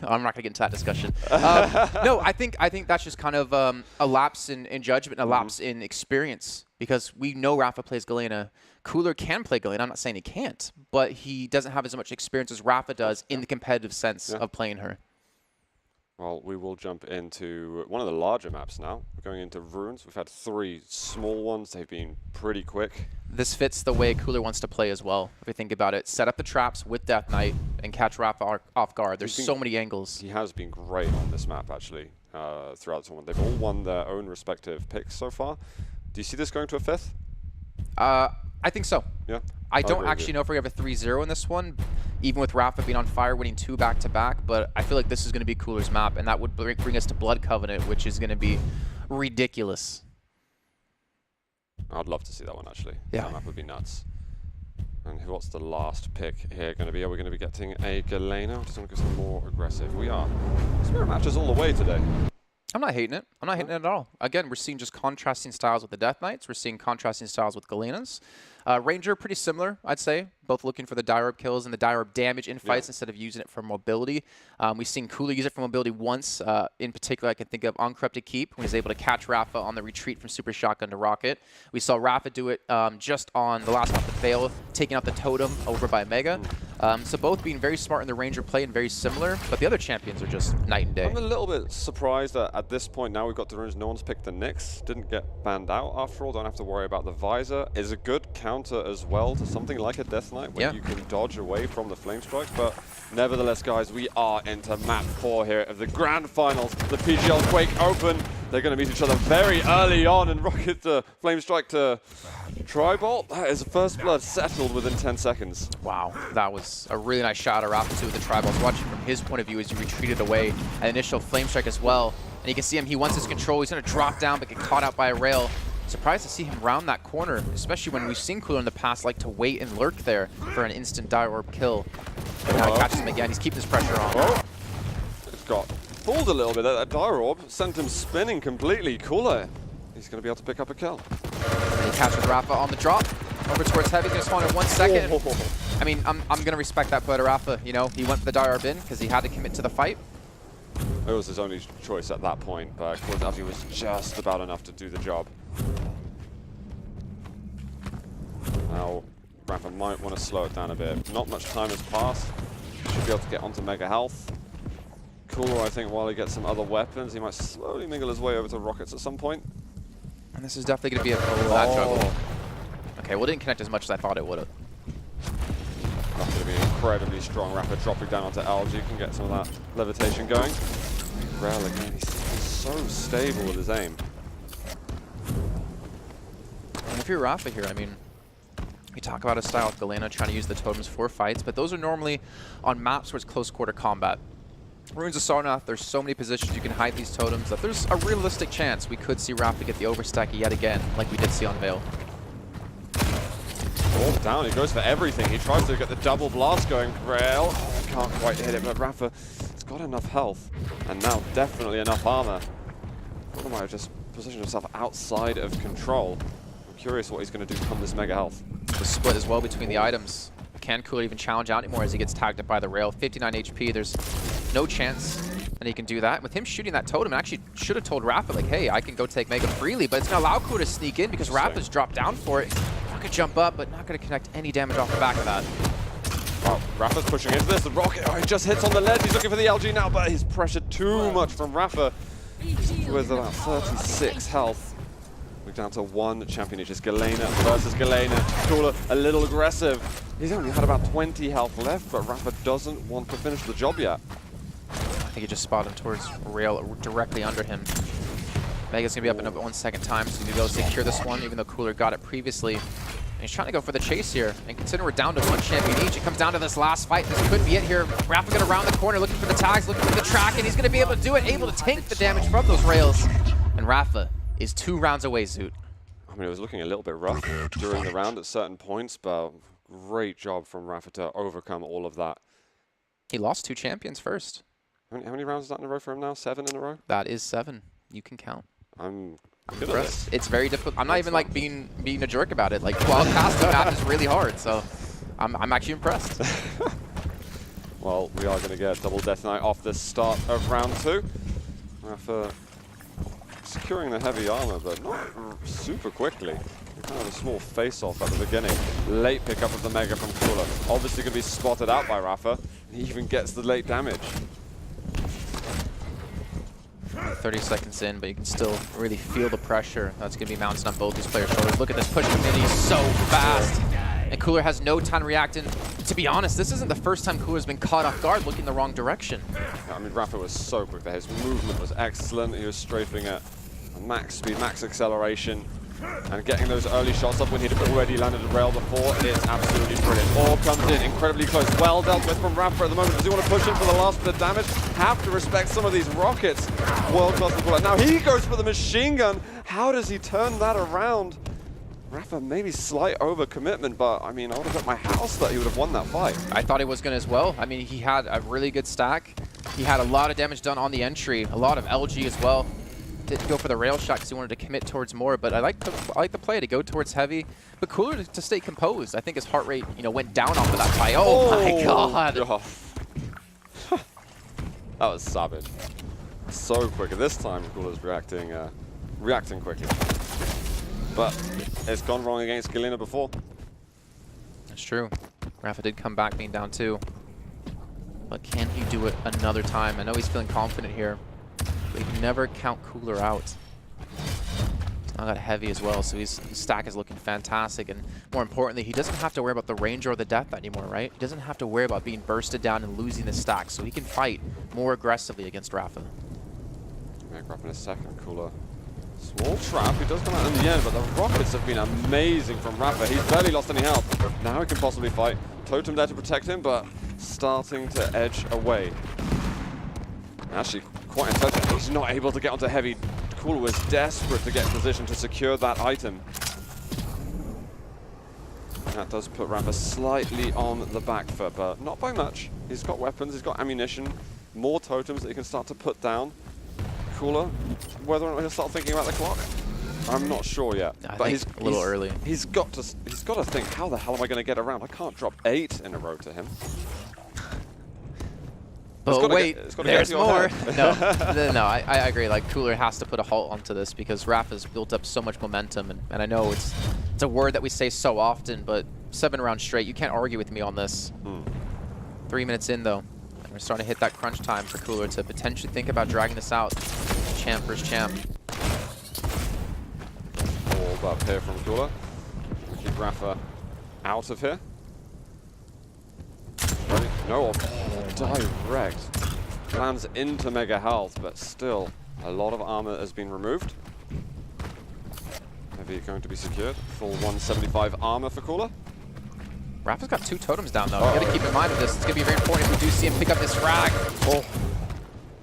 I'm not going to get into that discussion. No, I think that's just kind of a lapse in judgment, a lapse in experience. Because we know Rapha plays Galena. Cooler can play Galena. I'm not saying he can't. But he doesn't have as much experience as Rapha does in the competitive sense of playing her. Well, we will jump into one of the larger maps now. We're going into Ruins. We've had 3 small ones. They've been pretty quick. This fits the way Cooler wants to play as well, if we think about it. Set up the traps with Death Knight and catch Rapha off guard. There's so many angles. He has been great on this map, actually, throughout the tournament. They've all won their own respective picks so far. Do you see this going to a 5th? I think so. Yeah. I don't actually know if we have a 3-0 in this one, even with Rapha being on fire, winning 2 back-to-back, but I feel like this is going to be Cooler's map, and that would bring us to Blood Covenant, which is going to be ridiculous. I'd love to see that one, actually. Yeah. That map would be nuts. And what's the last pick here going to be? Are we going to be getting a Galena? I just want to go some more aggressive. We are. Spirit matches all the way today. I'm not hating it. I'm not hating it at all. Again, we're seeing just contrasting styles with the Death Knights. We're seeing contrasting styles with Galenas. Ranger, pretty similar, I'd say. Both looking for the Diorb kills and the Diorb damage in fights instead of using it for mobility. We've seen Cooler use it for mobility once. In particular, I can think of Uncorrupted Keep, when he's able to catch Rapha on the retreat from Super Shotgun to Rocket. We saw Rapha do it just on the last one with Veil, taking out the Totem over by Mega. So both being very smart in the Ranger play and very similar, but the other champions are just night and day. I'm a little bit surprised that at this point now we've got the runes. No one's picked the Nyx. Didn't get banned out after all. Don't have to worry about the Visor. Is a good counter as well to something like a Death Knight where you can dodge away from the Flame Strike. But nevertheless, guys, we are into map 4 here of the Grand Finals, the PGL Quake Open. They're going to meet each other very early on and rocket the Flame Strike to Tribolt. That is first blood settled within 10 seconds. Wow, that was a really nice shot of Rapha too with the Tribolt. Watching from his point of view as he retreated away, an initial Flame Strike as well. And you can see him, he wants his control. He's going to drop down but get caught out by a rail. Surprised to see him round that corner, especially when we've seen Cooler in the past like to wait and lurk there for an instant Diorb kill. And now he catches him again. He's keeping his pressure on. It's got fooled a little bit. That Diorb sent him spinning completely. Cooler, he's going to be able to pick up a kill. And he catches Rapha on the drop. Over towards Heavy, going to spawn in 1 second. I mean, I'm going to respect that play to Rapha. You know, he went for the Diorb in because he had to commit to the fight. It was his only choice at that point, but Cooler's LG was just about enough to do the job. Now, Rapha might want to slow it down a bit. Not much time has passed. Should be able to get onto Mega Health. Cooler, I think, while he gets some other weapons, he might slowly mingle his way over to rockets at some point. And this is definitely going to be a that juggle. Okay, well, it didn't connect as much as I thought it would have. That's going to be incredibly strong. Rapha dropping down onto LG can get some of that levitation going. Rel again, he's so stable with his aim. And if you're Rapha here, I mean, we talk about a style with Galena trying to use the totems for fights, but those are normally on maps where it's close quarter combat. Ruins of Sarnath, there's so many positions you can hide these totems that there's a realistic chance we could see Rapha get the overstack yet again, like we did see on Veil. Ball down, he goes for everything. He tries to get the double blast going. Rel can't quite hit it, but Rapha has got enough health, and now definitely enough armor. Cooler might have just positioned himself outside of control. I'm curious what he's going to do come this Mega Health. The split as well between the items. Can Cooler even challenge out anymore as he gets tagged up by the rail? 59 HP, there's no chance that he can do that. With him shooting that totem, I actually should have told Rapha, like, hey, I can go take Mega freely, but it's going to allow Cooler to sneak in because Rapha's dropped down for it. Not going to jump up, but not going to connect any damage off the back of that. Wow, Rapha's pushing into this. The rocket, oh, he just hits on the ledge. He's looking for the LG now, but he's pressured too much from Rapha with about 36 health. We're down to one champion, it's just Galena versus Galena. Cooler a little aggressive. He's only had about 20 health left, but Rapha doesn't want to finish the job yet. I think he just spotted him towards rail directly under him. Mega's going to be up in 1 second time, so he's going to be able to secure this one, even though Cooler got it previously. And he's trying to go for the chase here. And considering we're down to one champion each, it comes down to this last fight. This could be it here. Rapha going to round the corner, looking for the tags, looking for the track, and he's going to be able to do it, able to tank the damage from those rails. And Rapha is 2 rounds away, Zoot. I mean, it was looking a little bit rough during the round at certain points, but great job from Rapha to overcome all of that. He lost 2 champions first. How many rounds is that in a row for him now? 7 in a row? That is 7. You can count. I'm good at Impressed. this. It's very difficult. I'm not even like being a jerk about it. Like, while casting map is really hard, so I'm actually impressed. Well, we are going to get double Death Knight off the start of round 2. Rapha securing the heavy armor, but not super quickly. Kind of a small face-off at the beginning. Late pickup of the Mega from Cooler. Obviously going to be spotted out by Rapha. He even gets the late damage. 30 seconds in, but you can still really feel the pressure that's going to be mounting on both these players' shoulders. Look at this push committee, he's so fast. And Cooler has no time to react. And to be honest, this isn't the first time Cooler's been caught off guard looking the wrong direction. I mean, Rapha was so quick there. His movement was excellent. He was strafing at max speed, max acceleration, and getting those early shots up when he'd already landed a rail before. It's absolutely brilliant. All comes in incredibly close. Well dealt with from Rapha at the moment. Does he want to push in for the last bit of damage? Have to respect some of these rockets. World-class before. Now he goes for the machine gun. How does he turn that around? Rapha maybe slight overcommitment, but I mean, I would have bet my house that he would have won that fight. I thought he was going to as well. I mean, he had a really good stack. He had a lot of damage done on the entry, a lot of LG as well. Didn't go for the rail shot because he wanted to commit towards more, but I like the play to go towards heavy. But Cooler to stay composed. I think his heart rate, went down off of that fight. Oh my god! That was savage. So quick. And this time, Cooler's reacting quickly. But it's gone wrong against Galena before. That's true. Rapha did come back being down 2. But can he do it another time? I know he's feeling confident here. But you can never count Cooler out. He's now got heavy as well, so his stack is looking fantastic. And more importantly, he doesn't have to worry about the range or the depth anymore, right? He doesn't have to worry about being bursted down and losing the stack, so he can fight more aggressively against Rapha. Make up in a second, Cooler. Small trap, he does come out in the end, but the rockets have been amazing from Rapha. He's barely lost any health. Now he can possibly fight. Totem there to protect him, but starting to edge away. Actually, quite intelligent. He's not able to get onto heavy. Cooler was desperate to get in position to secure that item. That does put Rapha slightly on the back foot, but not by much. He's got weapons, he's got ammunition, more totems that he can start to put down. Cooler, whether or not he'll start thinking about the clock, I'm not sure yet. I think he's a little early. He's got to think, how the hell am I going to get around? I can't drop 8 in a row to him. But wait, there's more. No, I agree. Like, Cooller has to put a halt onto this because Rapha's built up so much momentum, and I know it's a word that we say so often, but 7 rounds straight, you can't argue with me on this. 3 minutes in, though, and we're starting to hit that crunch time for Cooller to potentially think about dragging this out. Champ versus champ. All up here from Cooller. Keep Rapha out of here. Ready? No, direct. Lands into Mega Health, but still a lot of armor has been removed. Maybe going to be secured. Full 175 armor for Cooller. Rapha's got 2 totems down, though. You gotta keep in mind of this. It's gonna be very important if we do see him pick up this frag. Oh,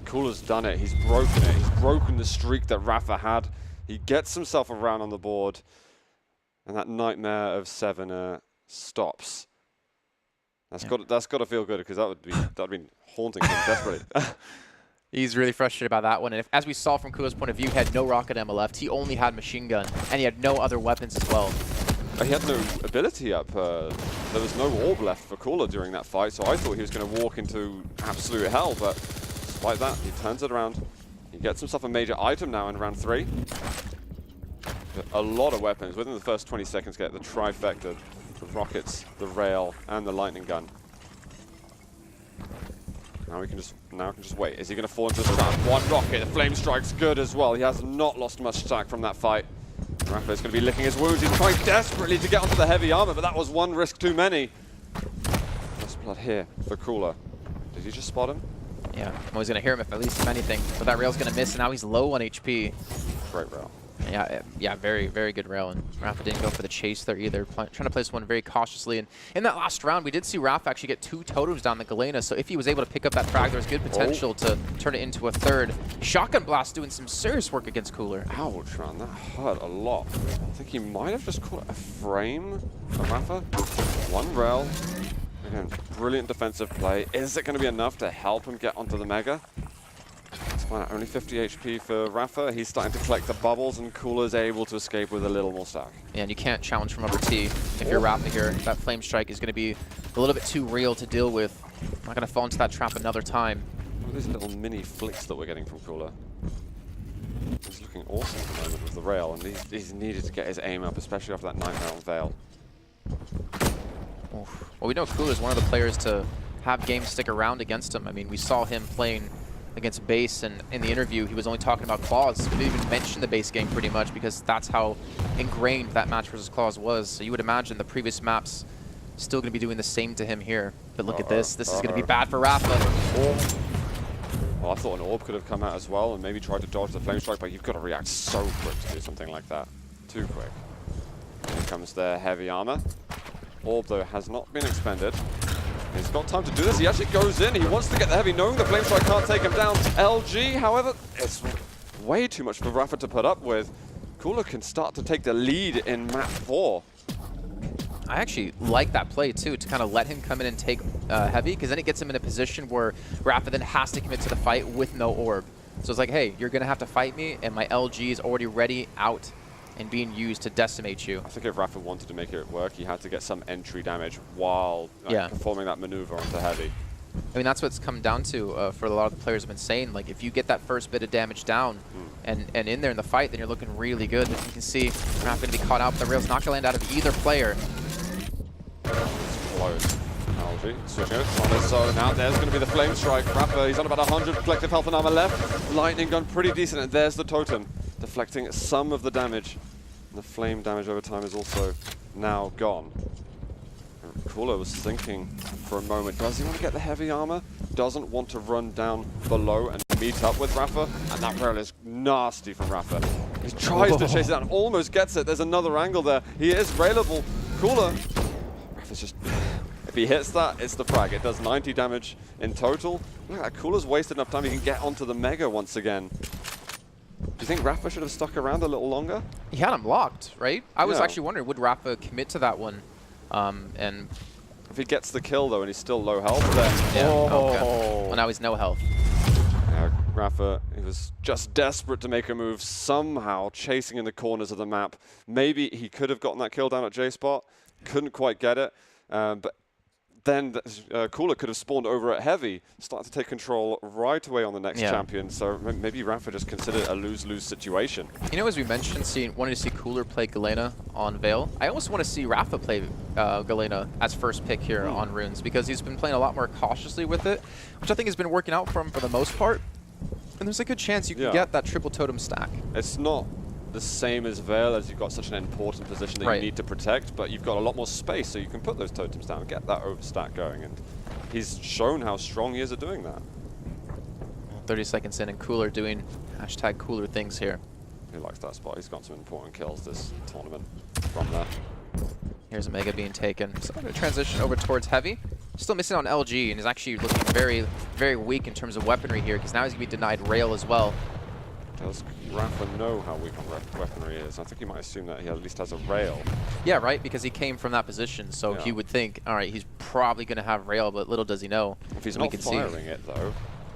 Cooler's done it. He's broken it. He's broken the streak that Rapha had. He gets himself around on the board, and that nightmare of 7 stops. That's got to feel good because that'd be haunting him desperately. He's really frustrated by that one. And as we saw from Cooler's point of view, he had no rocket ammo left. He only had machine gun, and he had no other weapons as well. He had no ability up. There was no orb left for Cooller during that fight, so I thought he was going to walk into absolute hell. But despite that, he turns it around. He gets himself a major item now in round 3. A lot of weapons. Within the first 20 seconds, get the trifecta. The rockets, the rail, and the lightning gun. Now we can just wait. Is he going to fall into the trap? 1 rocket. The flame strike's good as well. He has not lost much stack from that fight. Rapha is going to be licking his wounds. He's trying desperately to get onto the heavy armor, but that was 1 risk too many. First blood here for Cooller. Did he just spot him? Yeah. Well, he's going to hear him if anything. But that rail's going to miss, and now he's low on HP. Great rail. Yeah, very, very good rail, and Rapha didn't go for the chase there either, trying to place one very cautiously. And in that last round, we did see Rapha actually get 2 totems down the Galena, so if he was able to pick up that frag, there was good potential to turn it into a 3rd. Shotgun Blast doing some serious work against Cooller. Ouch, man, that hurt a lot. I think he might have just caught a frame from Rapha. 1 rail. Again, brilliant defensive play. Is it going to be enough to help him get onto the Mega? Let's find out. Only 50 HP for Rapha. He's starting to collect the bubbles, and Cooler's able to escape with a little more stack. Yeah, and you can't challenge from upper T if you're Rapha here. That flame strike is going to be a little bit too real to deal with. Not going to fall into that trap another time. Look at these little mini flicks that we're getting from Cooller. He's looking awesome at the moment with the rail, and he's needed to get his aim up, especially after that 9-round Veil. Oof. Well, we know Cooler's one of the players to have games stick around against him. I mean, we saw him playing against base, and in the interview he was only talking about claws. He didn't even mention the base game pretty much because that's how ingrained that match versus claws was. So you would imagine the previous maps still going to be doing the same to him here. But look at this. This is going to be bad for Rapha. Well, I thought an orb could have come out as well and maybe tried to dodge the flame strike, but you've got to react so quick to do something like that. Too quick. Here comes the heavy armor. Orb, though, has not been expended. He's got time to do this. He actually goes in. He wants to get the heavy, knowing the flame strike can't take him down. LG, however, it's way too much for Rapha to put up with. Cooller can start to take the lead in map 4. I actually like that play, too, to kind of let him come in and take heavy, because then it gets him in a position where Rapha then has to commit to the fight with no orb. So it's like, hey, you're going to have to fight me, and my LG is already ready out and being used to decimate you. I think if Rapha wanted to make it work, he had to get some entry damage while performing that maneuver onto heavy. I mean, that's what's come down to for a lot of the players have been saying. Like, if you get that first bit of damage down and in there in the fight, then you're looking really good. As you can see, Rapha going to be caught out. The rail's not going to land out of either player. Close. LG switching it on this side, and now there's going to be the flame strike. Rapha, he's on about 100 collective health and armor left. Lightning gun pretty decent, and there's the totem, deflecting some of the damage. And the flame damage over time is also now gone. Cooller was thinking for a moment, does he want to get the heavy armor? Doesn't want to run down below and meet up with Rapha, and that rail is nasty from Rapha. He tries to chase it down, almost gets it. There's another angle there. He is railable. Cooller, Rapha's just, if he hits that, it's the frag. It does 90 damage in total. Look at that, Cooler's wasted enough time. He can get onto the Mega once again. Do you think Rapha should have stuck around a little longer? He had him locked, right? I was actually wondering, would Rapha commit to that one? And if he gets the kill, though, and he's still low health, then... Yeah, okay. Well, now he's no health. Yeah, Rapha, he was just desperate to make a move, somehow chasing in the corners of the map. Maybe he could have gotten that kill down at J-Spot. Couldn't quite get it. But then Cooller could have spawned over at heavy, started to take control right away on the next champion. So maybe Rapha just considered a lose-lose situation. You know, as we mentioned, wanting to see Cooller play Galena on Veil, I almost want to see Rapha play Galena as first pick here on Runes, because he's been playing a lot more cautiously with it, which I think has been working out for him for the most part. And there's a good chance you can get that triple totem stack. It's not the same as Veil, as you've got such an important position that you need to protect, but you've got a lot more space, so you can put those totems down and get that overstack going. And he's shown how strong he is at doing that. 30 seconds in, and Cooller doing hashtag Cooller things here. He likes that spot. He's got some important kills this tournament from there. Here's a Mega being taken. So I'm going to transition over towards Heavy. Still missing on LG, and is actually looking very, very weak in terms of weaponry here, because now he's going to be denied Rail as well. Does Rapha know how weak on weaponry is? I think he might assume that he at least has a Rail. Yeah, right, because he came from that position, so he would think, all right, he's probably going to have Rail, but little does he know. If he's not firing it, though,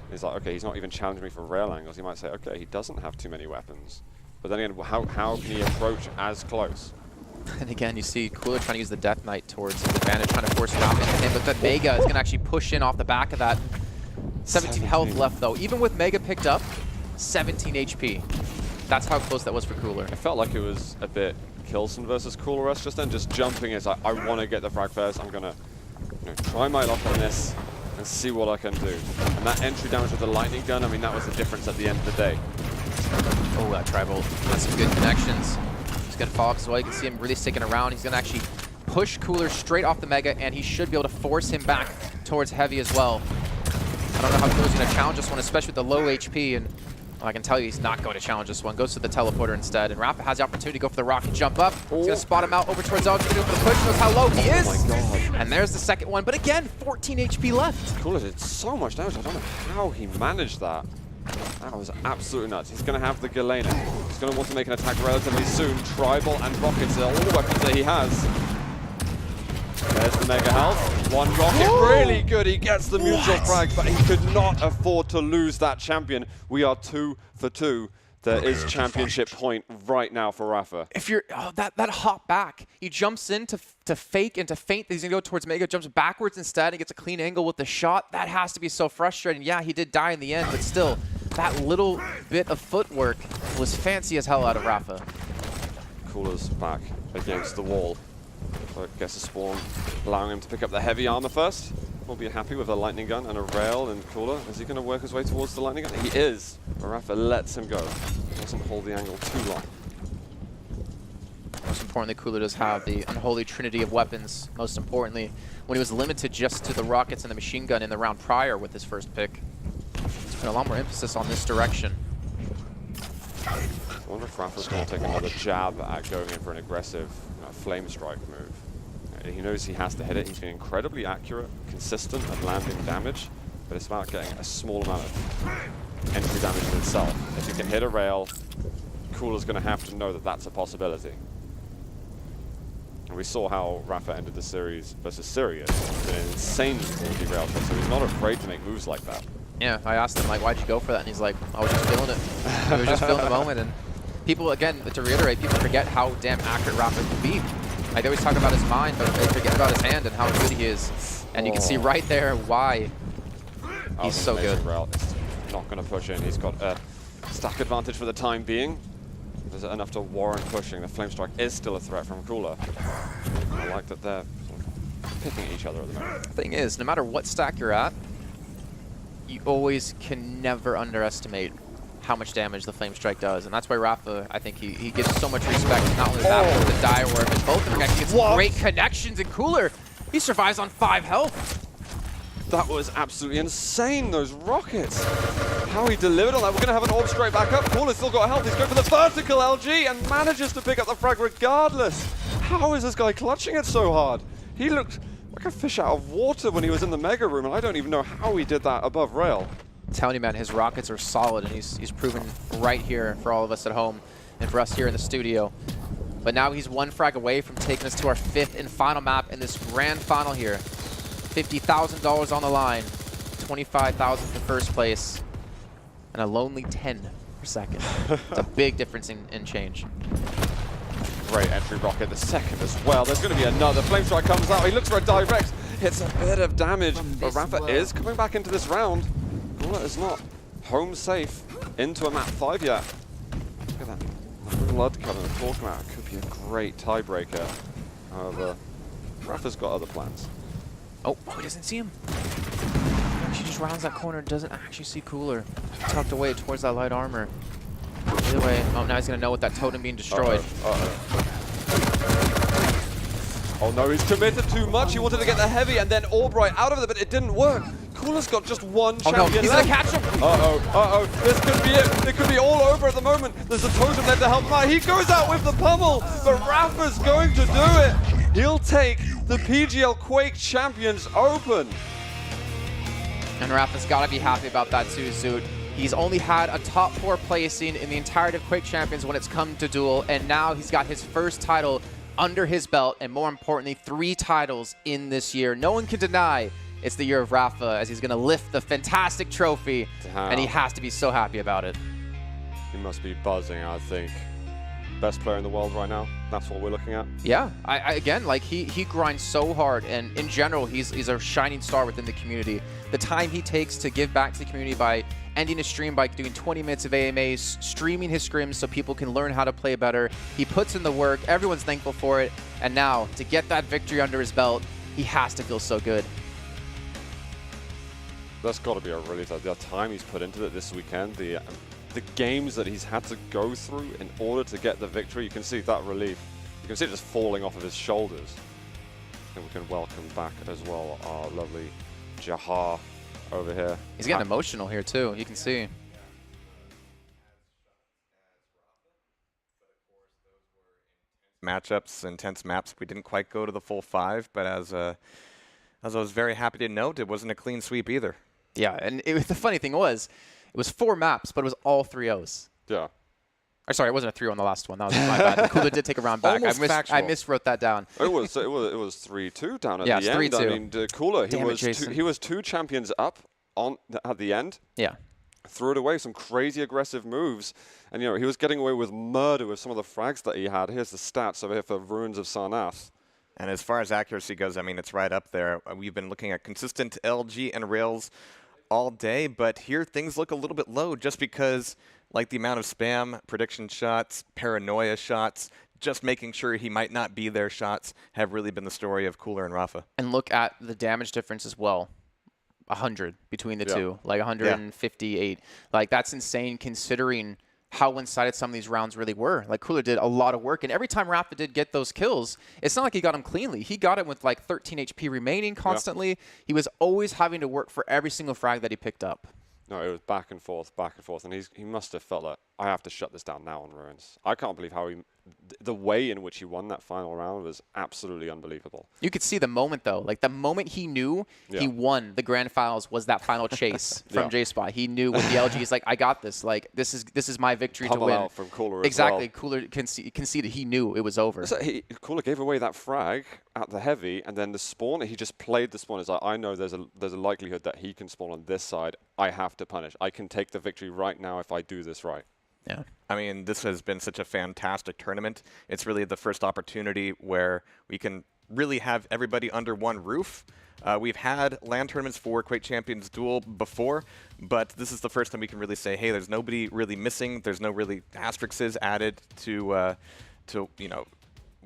he's like, okay, he's not even challenging me for Rail angles. He might say, okay, he doesn't have too many weapons. But then again, how can he approach as close? And again, you see Cooller trying to use the Death Knight towards his advantage, trying to force Rapha into him, but that Mega is going to actually push in off the back of that. 17 health left, though. Even with Mega picked up, 17 HP. That's how close that was for Cooller. I felt like it was a bit Kilson versus Cooler-esque just then, just jumping. It's like, I want to get the frag first. I'm going to try my luck on this and see what I can do. And that entry damage with the lightning gun, I mean, that was the difference at the end of the day. Oh, that Tri-Bolt. That's some good connections. He's going to follow up as well. You can see him really sticking around. He's going to actually push Cooller straight off the Mega, and he should be able to force him back towards Heavy as well. I don't know how Cooller's going to challenge this one, especially with the low HP, and I can tell you he's not going to challenge this one. Goes to the teleporter instead, and Rapha has the opportunity to go for the rocket jump up. He's going to spot him out over towards LG, going to go for the push. Knows how low he is. Oh my god. And there's the second one, but again, 14 HP left. Cooler did so much damage. I don't know how he managed that. That was absolutely nuts. He's going to have the Galena. He's going to want to make an attack relatively soon. Tribal and rockets are all the weapons that he has. There's the Mega health. One rocket, really good. He gets the mutual frag, but he could not afford to lose that champion. We are 2 for 2. There is championship point right now for Rapha. If you're that hop back, he jumps in to fake and to feint. He's gonna go towards Mega, jumps backwards instead. He gets a clean angle with the shot. That has to be so frustrating. Yeah, he did die in the end, but still, that little bit of footwork was fancy as hell out of Rapha. Cooler's back against the wall. So I guess a spawn allowing him to pick up the heavy armor first. We'll be happy with a lightning gun and a rail and Cooler. Is he going to work his way towards the lightning gun? He is. But Rapha lets him go. Doesn't hold the angle too long. Most importantly, Cooler does have the unholy trinity of weapons. Most importantly, when he was limited just to the rockets and the machine gun in the round prior with his first pick, there's been a lot more emphasis on this direction. I wonder if Rapha's going to take another jab at going in for an aggressive flame strike move. He knows he has to hit it. He's been incredibly accurate, consistent at landing damage, but it's about getting a small amount of entry damage in itself. If he can hit a rail, Cooler's going to have to know that that's a possibility. And we saw how Rapha ended the series versus Sirius. An insanely quality rail shot, so he's not afraid to make moves like that. Yeah, I asked him, like, why'd you go for that? And he's like, I was just feeling it. I was just feeling the moment. And people, again, to reiterate, people forget how damn accurate Rapha can be. Like, they always talk about his mind, but they forget about his hand and how good he is. And you can see right there why he's so good. Rail. It's not going to push in. He's got a stack advantage for the time being. Is it enough to warrant pushing? The flame strike is still a threat from Cooler. I like that they're sort of picking each other at the moment. The thing is, no matter what stack you're at, you always can never underestimate how much damage the flame strike does, and that's why Rapha, I think he gets so much respect, not only that, but the dire work, and both of them actually get great connections, and Cooler, he survives on 5 health. That was absolutely insane, those rockets. How he delivered on that. We're going to have an orb straight back up. Cooler's still got health. He's going for the vertical LG and manages to pick up the frag regardless. How is this guy clutching it so hard? He looked like a fish out of water when he was in the Mega Room, and I don't even know how he did that above rail. I'm telling you, man, his rockets are solid, and he's proven right here for all of us at home and for us here in the studio. But now he's 1 frag away from taking us to our 5th and final map in this grand final here. $50,000 on the line, $25,000 for first place, and a lonely 10 for second. It's a big difference in change. Great entry rocket, the second as well. There's going to be another. Flame strike comes out. He looks for a direct. Hits a bit of damage, but Rapha world. is coming back into this round. Cooller is not home safe into a map 5 yet. Look at that. The blood color we're talking about could be a great tiebreaker. However, Rapha's got other plans. Oh, he doesn't see him. She just rounds that corner, doesn't actually see Cooller. Tucked away towards that light armor. Either way, oh, now he's going to know with that totem being destroyed. Oh no, he's committed too much. He wanted to get the heavy and then Albright out of it, but it didn't work. Cooler's got just one champion he's left. going to catch him. This could be it. It could be all over at the moment. There's a totem there to help him out. He goes out with the pummel, but Rapha's going to do it. He'll take the PGL Quake Champions Open. And Rapha's got to be happy about that too, Zoot. He's only had a top 4 placing in the entirety of Quake Champions when it's come to duel, and now he's got his first title under his belt, and more importantly, 3 titles in this year. No one can deny it's the year of Rapha, as he's going to lift the fantastic trophy, and he has to be so happy about it. He must be buzzing, I think. Best player in the world right now. That's what we're looking at. Yeah, again, like he grinds so hard, and in general, he's a shining star within the community. The time he takes to give back to the community by ending a stream by doing 20 minutes of AMAs, streaming his scrims so people can learn how to play better. He puts in the work. Everyone's thankful for it. And now, to get that victory under his belt, he has to feel so good. That's got to be a relief. The time he's put into it this weekend, the games that he's had to go through in order to get the victory, you can see that relief. You can see it just falling off of his shoulders. And we can welcome back as well our lovely Jahar over here. He's getting emotional here too, you can see. Matchups, intense maps. We didn't quite go to the full 5, but as I was very happy to note, it wasn't a clean sweep either. Yeah, and the funny thing was, it was 4 maps, but it was all 3-0s. Yeah. Or sorry, it wasn't a 3-0 on the last one. That was my bad. Cooller did take a round back. I miswrote that down. It was 3-2 down at yeah, the end. 3-2. I mean, Cooller, he was 2 champions up at the end. Yeah. Threw it away, some crazy aggressive moves. And, he was getting away with murder with some of the frags that he had. Here's the stats over here for Ruins of Sarnath. And as far as accuracy goes, I mean, it's right up there. We've been looking at consistent LG and rails all day, but here things look a little bit low just because, like, the amount of spam, prediction shots, paranoia shots, just making sure he might not be there shots have really been the story of Cooller and Rapha. And look at the damage difference as well. 100 between the two, like 158. Like, that's insane considering how one-sided some of these rounds really were. Like, Cooller did a lot of work, and every time Rapha did get those kills, it's not like he got them cleanly. He got it with like 13 HP remaining constantly. He was always having to work for every single frag that he picked up. No, it was back and forth, and he must have felt like, I have to shut this down now on Ruins. I can't believe how the way in which he won that final round was absolutely unbelievable. You could see the moment, though. Like, the moment he knew he won the grand finals was that final chase from J-Spot. He knew with the LG, he's like, I got this. Like, this is my victory to win. Out from Cooller exactly. As well. Cooller conceded he knew it was over. So Cooller gave away that frag at the heavy, and then the spawn, he just played the spawn. It's like, I know there's a likelihood that he can spawn on this side. I have to punish. I can take the victory right now if I do this right. Yeah. I mean, this has been such a fantastic tournament. It's really the first opportunity where we can really have everybody under one roof. We've had LAN tournaments for Quake Champions Duel before, but this is the first time we can really say, hey, there's nobody really missing. There's no really asterisks added to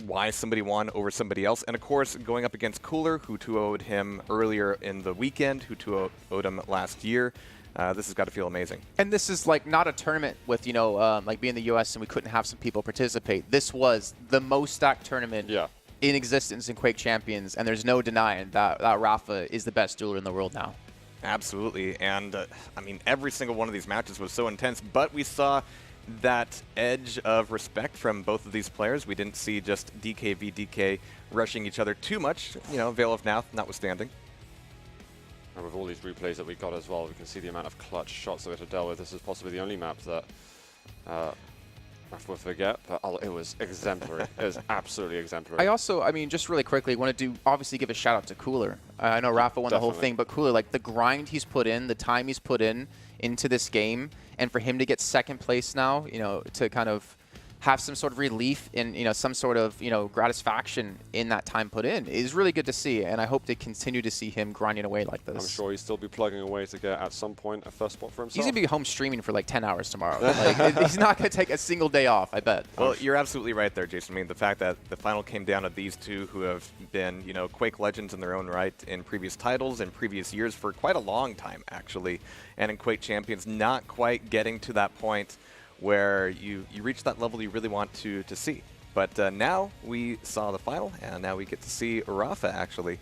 why somebody won over somebody else. And of course, going up against Cooller, who 2-0'd him earlier in the weekend, who 2-0'd him last year. This has got to feel amazing. And this is like not a tournament with, like being in the US and we couldn't have some people participate. This was the most stacked tournament in existence in Quake Champions, and there's no denying that Rapha is the best dueler in the world now. Absolutely. And I mean, every single one of these matches was so intense, but we saw that edge of respect from both of these players. We didn't see just DK v DK rushing each other too much, Veil of Nath notwithstanding. And with all these replays that we got as well, we can see the amount of clutch shots that we had to deal with. This is possibly the only map that Rapha will forget, but it was exemplary. It was absolutely exemplary. I also, just really quickly, want to obviously give a shout out to Cooller. I know Rapha won the whole thing, but Cooller, like the grind he's put in, the time he's put into this game, and for him to get second place now, to kind of have some sort of relief and, some sort of, gratification in that time put in is really good to see. And I hope to continue to see him grinding away like this. I'm sure he'll still be plugging away to get, at some point, a first spot for himself. He's going to be home streaming for like 10 hours tomorrow. Like, he's not going to take a single day off, I bet. Well, you're absolutely right there, Jason. I mean, the fact that the final came down to these two who have been, Quake legends in their own right in previous titles and previous years for quite a long time, actually. And in Quake Champions, not quite getting to that point where you reach that level you really want to see. But now we saw the final, and now we get to see Rapha actually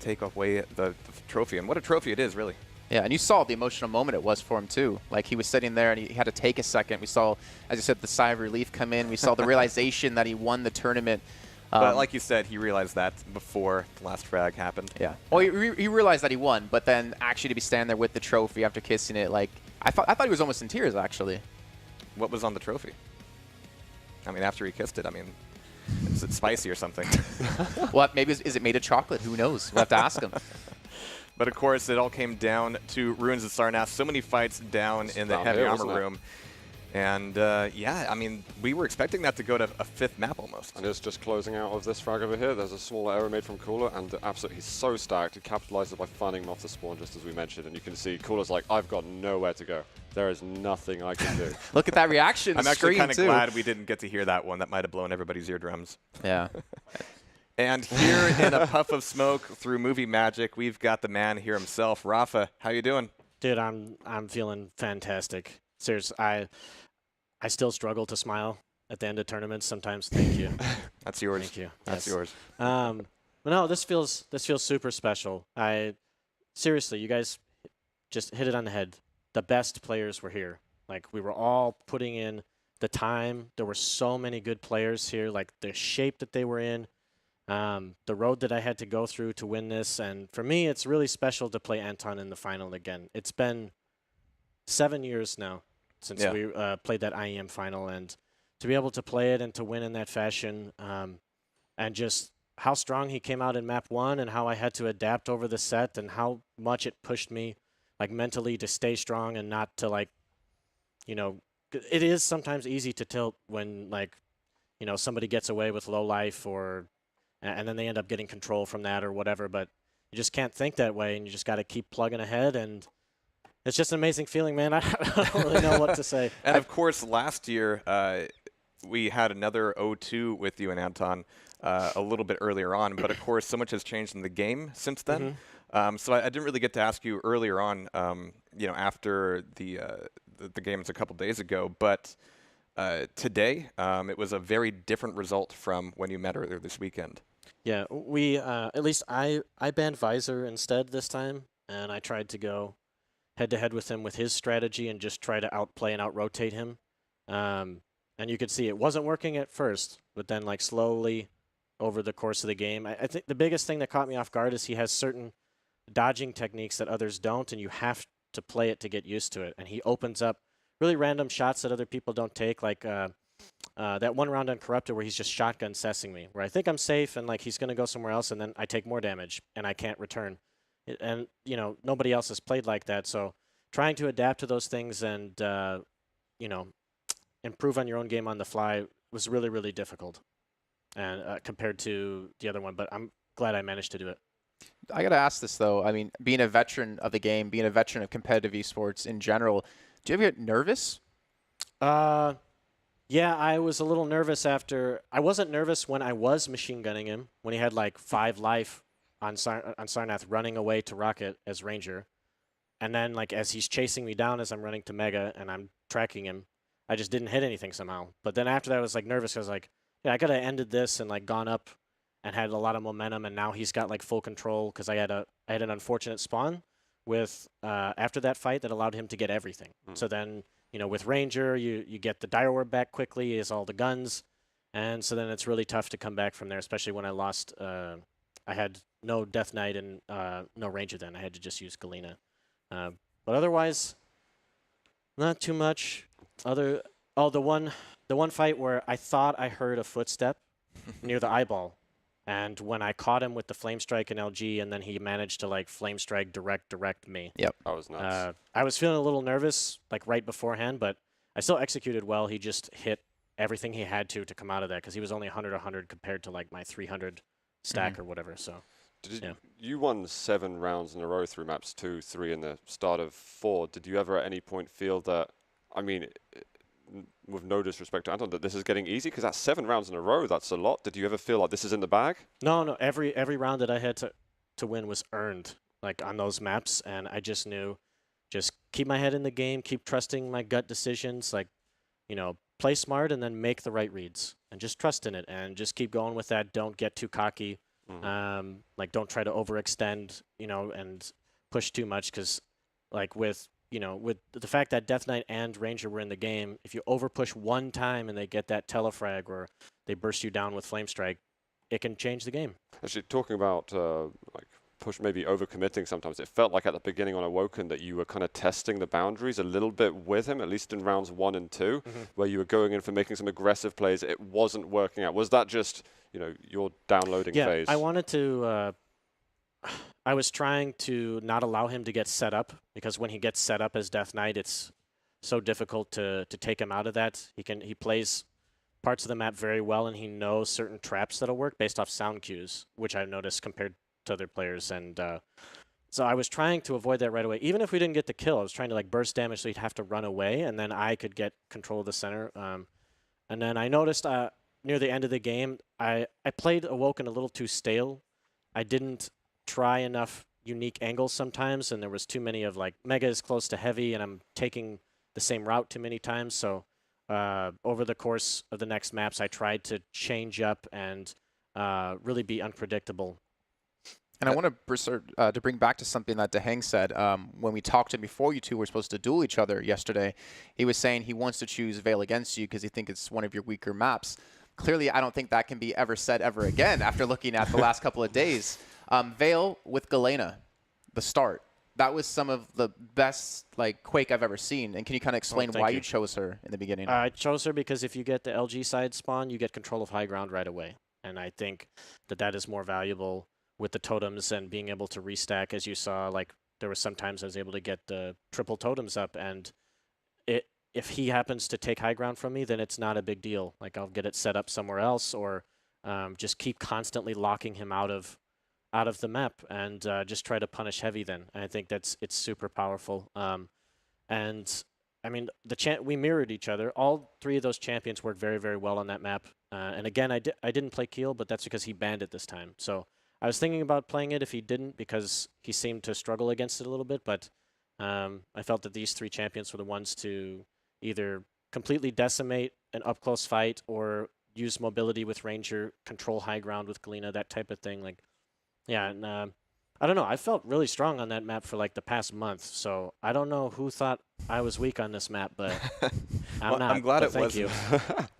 take away the trophy. And what a trophy it is, really. Yeah, and you saw the emotional moment it was for him, too. Like, he was sitting there, and he had to take a second. We saw, as you said, the sigh of relief come in. We saw the realization that he won the tournament. But like you said, he realized that before the last frag happened. Yeah. Well, he realized that he won, but then actually to be standing there with the trophy after kissing it, like, I thought he was almost in tears, actually. What was on the trophy? I mean, after he kissed it, I mean, is it spicy or something? Well, maybe is it made of chocolate? Who knows? We'll have to ask him. But of course, it all came down to Ruins of Sarnath. So many fights down in the heavy armor room. And yeah, I mean, we were expecting that to go to a 5th map almost. And it's just closing out of this frag over here. There's a small error made from Cooller, and absolutely, he's so stacked. He capitalizes by finding him off the spawn, just as we mentioned. And you can see Cooler's like, I've got nowhere to go. There is nothing I can do. Look at that reaction. I'm actually kind of glad we didn't get to hear that one. That might have blown everybody's eardrums. Yeah. And here in a puff of smoke through movie magic, we've got the man here himself. Rapha, how you doing? Dude, I'm feeling fantastic. Seriously, I still struggle to smile at the end of tournaments sometimes. Thank you. That's yours. Thank you. That's yours. But no, this feels super special. Seriously, you guys just hit it on the head. The best players were here. Like, we were all putting in the time. There were so many good players here. Like, the shape that they were in, the road that I had to go through to win this. And for me, it's really special to play Anton in the final again. It's been 7 years now since we played that IEM final, and to be able to play it and to win in that fashion, and just how strong he came out in map 1 and how I had to adapt over the set and how much it pushed me, like, mentally to stay strong and not to, like, it is sometimes easy to tilt when, like, somebody gets away with low life and then they end up getting control from that or whatever, but you just can't think that way, and you just got to keep plugging ahead, and it's just an amazing feeling, man. I don't really know what to say. And of course, last year we had another 0-2 with you and Anton a little bit earlier on, but of course, so much has changed in the game since then. So I didn't really get to ask you earlier on, after the games a couple days ago, but today it was a very different result from when you met earlier this weekend. Yeah, we at least I banned Visor instead this time, and I tried to go head-to-head with him with his strategy and just try to outplay and out-rotate him. And you could see it wasn't working at first, but then, like, slowly over the course of the game. I think the biggest thing that caught me off guard is he has certain dodging techniques that others don't, and you have to play it to get used to it. And he opens up really random shots that other people don't take, like that one round on Corrupted where he's just shotgun cessing me, where I think I'm safe and, like, he's going to go somewhere else, and then I take more damage and I can't return. And, nobody else has played like that. So trying to adapt to those things and, improve on your own game on the fly was really, really difficult and compared to the other one. But I'm glad I managed to do it. I got to ask this, though. I mean, being a veteran of the game, being a veteran of competitive esports in general, do you ever get nervous? Yeah, I was a little nervous after. I wasn't nervous when I was machine gunning him, when he had, like, 5 life on Sarnath running away to Rocket as Ranger. And then, like, as he's chasing me down as I'm running to Mega and I'm tracking him, I just didn't hit anything somehow. But then after that, I was, like, nervous. I was like, yeah, I could have ended this and, like, gone up and had a lot of momentum, and now he's got, like, full control because I had an unfortunate spawn with after that fight that allowed him to get everything. So then, with Ranger, you get the Dire Orb back quickly, he has all the guns, and so then it's really tough to come back from there, especially when I lost I had no Death Knight and no Ranger then. I had to just use Galena. But otherwise, not too much. The one fight where I thought I heard a footstep near the eyeball. And when I caught him with the Flame Strike and LG, and then he managed to, like, Flame Strike direct me. Yep. That was nuts. I was feeling a little nervous, like, right beforehand, but I still executed well. He just hit everything he had to come out of that, because he was only 100 compared to like my 300 stack or whatever. So you won 7 rounds in a row through maps 2, 3, and the start of 4. Did you ever at any point feel that, I mean, with no disrespect to Anton, that this is getting easy? Because that's 7 rounds in a row. That's a lot. Did you ever feel like this is in the bag? No. Every round that I had to win was earned, like on those maps, and I just knew, just keep my head in the game, keep trusting my gut decisions, like, play smart and then make the right reads, and just trust in it, and just keep going with that. Don't get too cocky. Like, don't try to overextend, and push too much, because, like, with the fact that Death Knight and Ranger were in the game, if you overpush one time and they get that telefrag or they burst you down with Flame Strike, it can change the game. Actually, talking about like push, maybe overcommitting sometimes, it felt like at the beginning on Awoken that you were kind of testing the boundaries a little bit with him, at least in rounds 1 and 2, where you were going in for making some aggressive plays. It wasn't working out. Was that just, your downloading phase? Yeah, I wanted to I was trying to not allow him to get set up, because when he gets set up as Death Knight, it's so difficult to take him out of that. He plays parts of the map very well, and he knows certain traps that'll work based off sound cues, which I've noticed compared to other players. And so I was trying to avoid that right away. Even if we didn't get the kill, I was trying to like burst damage so he'd have to run away, and then I could get control of the center. And then I noticed near the end of the game, I played Awoken a little too stale. I didn't try enough unique angles sometimes, and there was too many of like Mega is close to heavy, and I'm taking the same route too many times. So over the course of the next maps, I tried to change up and really be unpredictable. And I want to bring back to something that DeHang said. When we talked to him before you two were supposed to duel each other yesterday, he was saying he wants to choose Veil against you because he thinks it's one of your weaker maps. Clearly, I don't think that can be ever said ever again after looking at the last couple of days. Veil with Galena, the start. That was some of the best Quake I've ever seen. And can you kind of explain why you chose her in the beginning? I chose her because if you get the LG side spawn, you get control of high ground right away. And I think that is more valuable with the totems and being able to restack. As you saw, like there were some times I was able to get the triple totems up, and if he happens to take high ground from me, then it's not a big deal. Like I'll get it set up somewhere else, or just keep constantly locking him out of the map, and just try to punish heavy then. And I think it's super powerful. And I mean, we mirrored each other. All 3 of those champions worked very, very well on that map. And again, I didn't play Keel, but that's because he banned it this time. So I was thinking about playing it if he didn't, because he seemed to struggle against it a little bit. But I felt that these 3 champions were the ones to either completely decimate an up-close fight or use mobility with Ranger, control high ground with Galena, that type of thing. Like, yeah, and I don't know. I felt really strong on that map for like the past month. So I don't know who thought I was weak on this map, but I'm not. I'm glad it wasn't.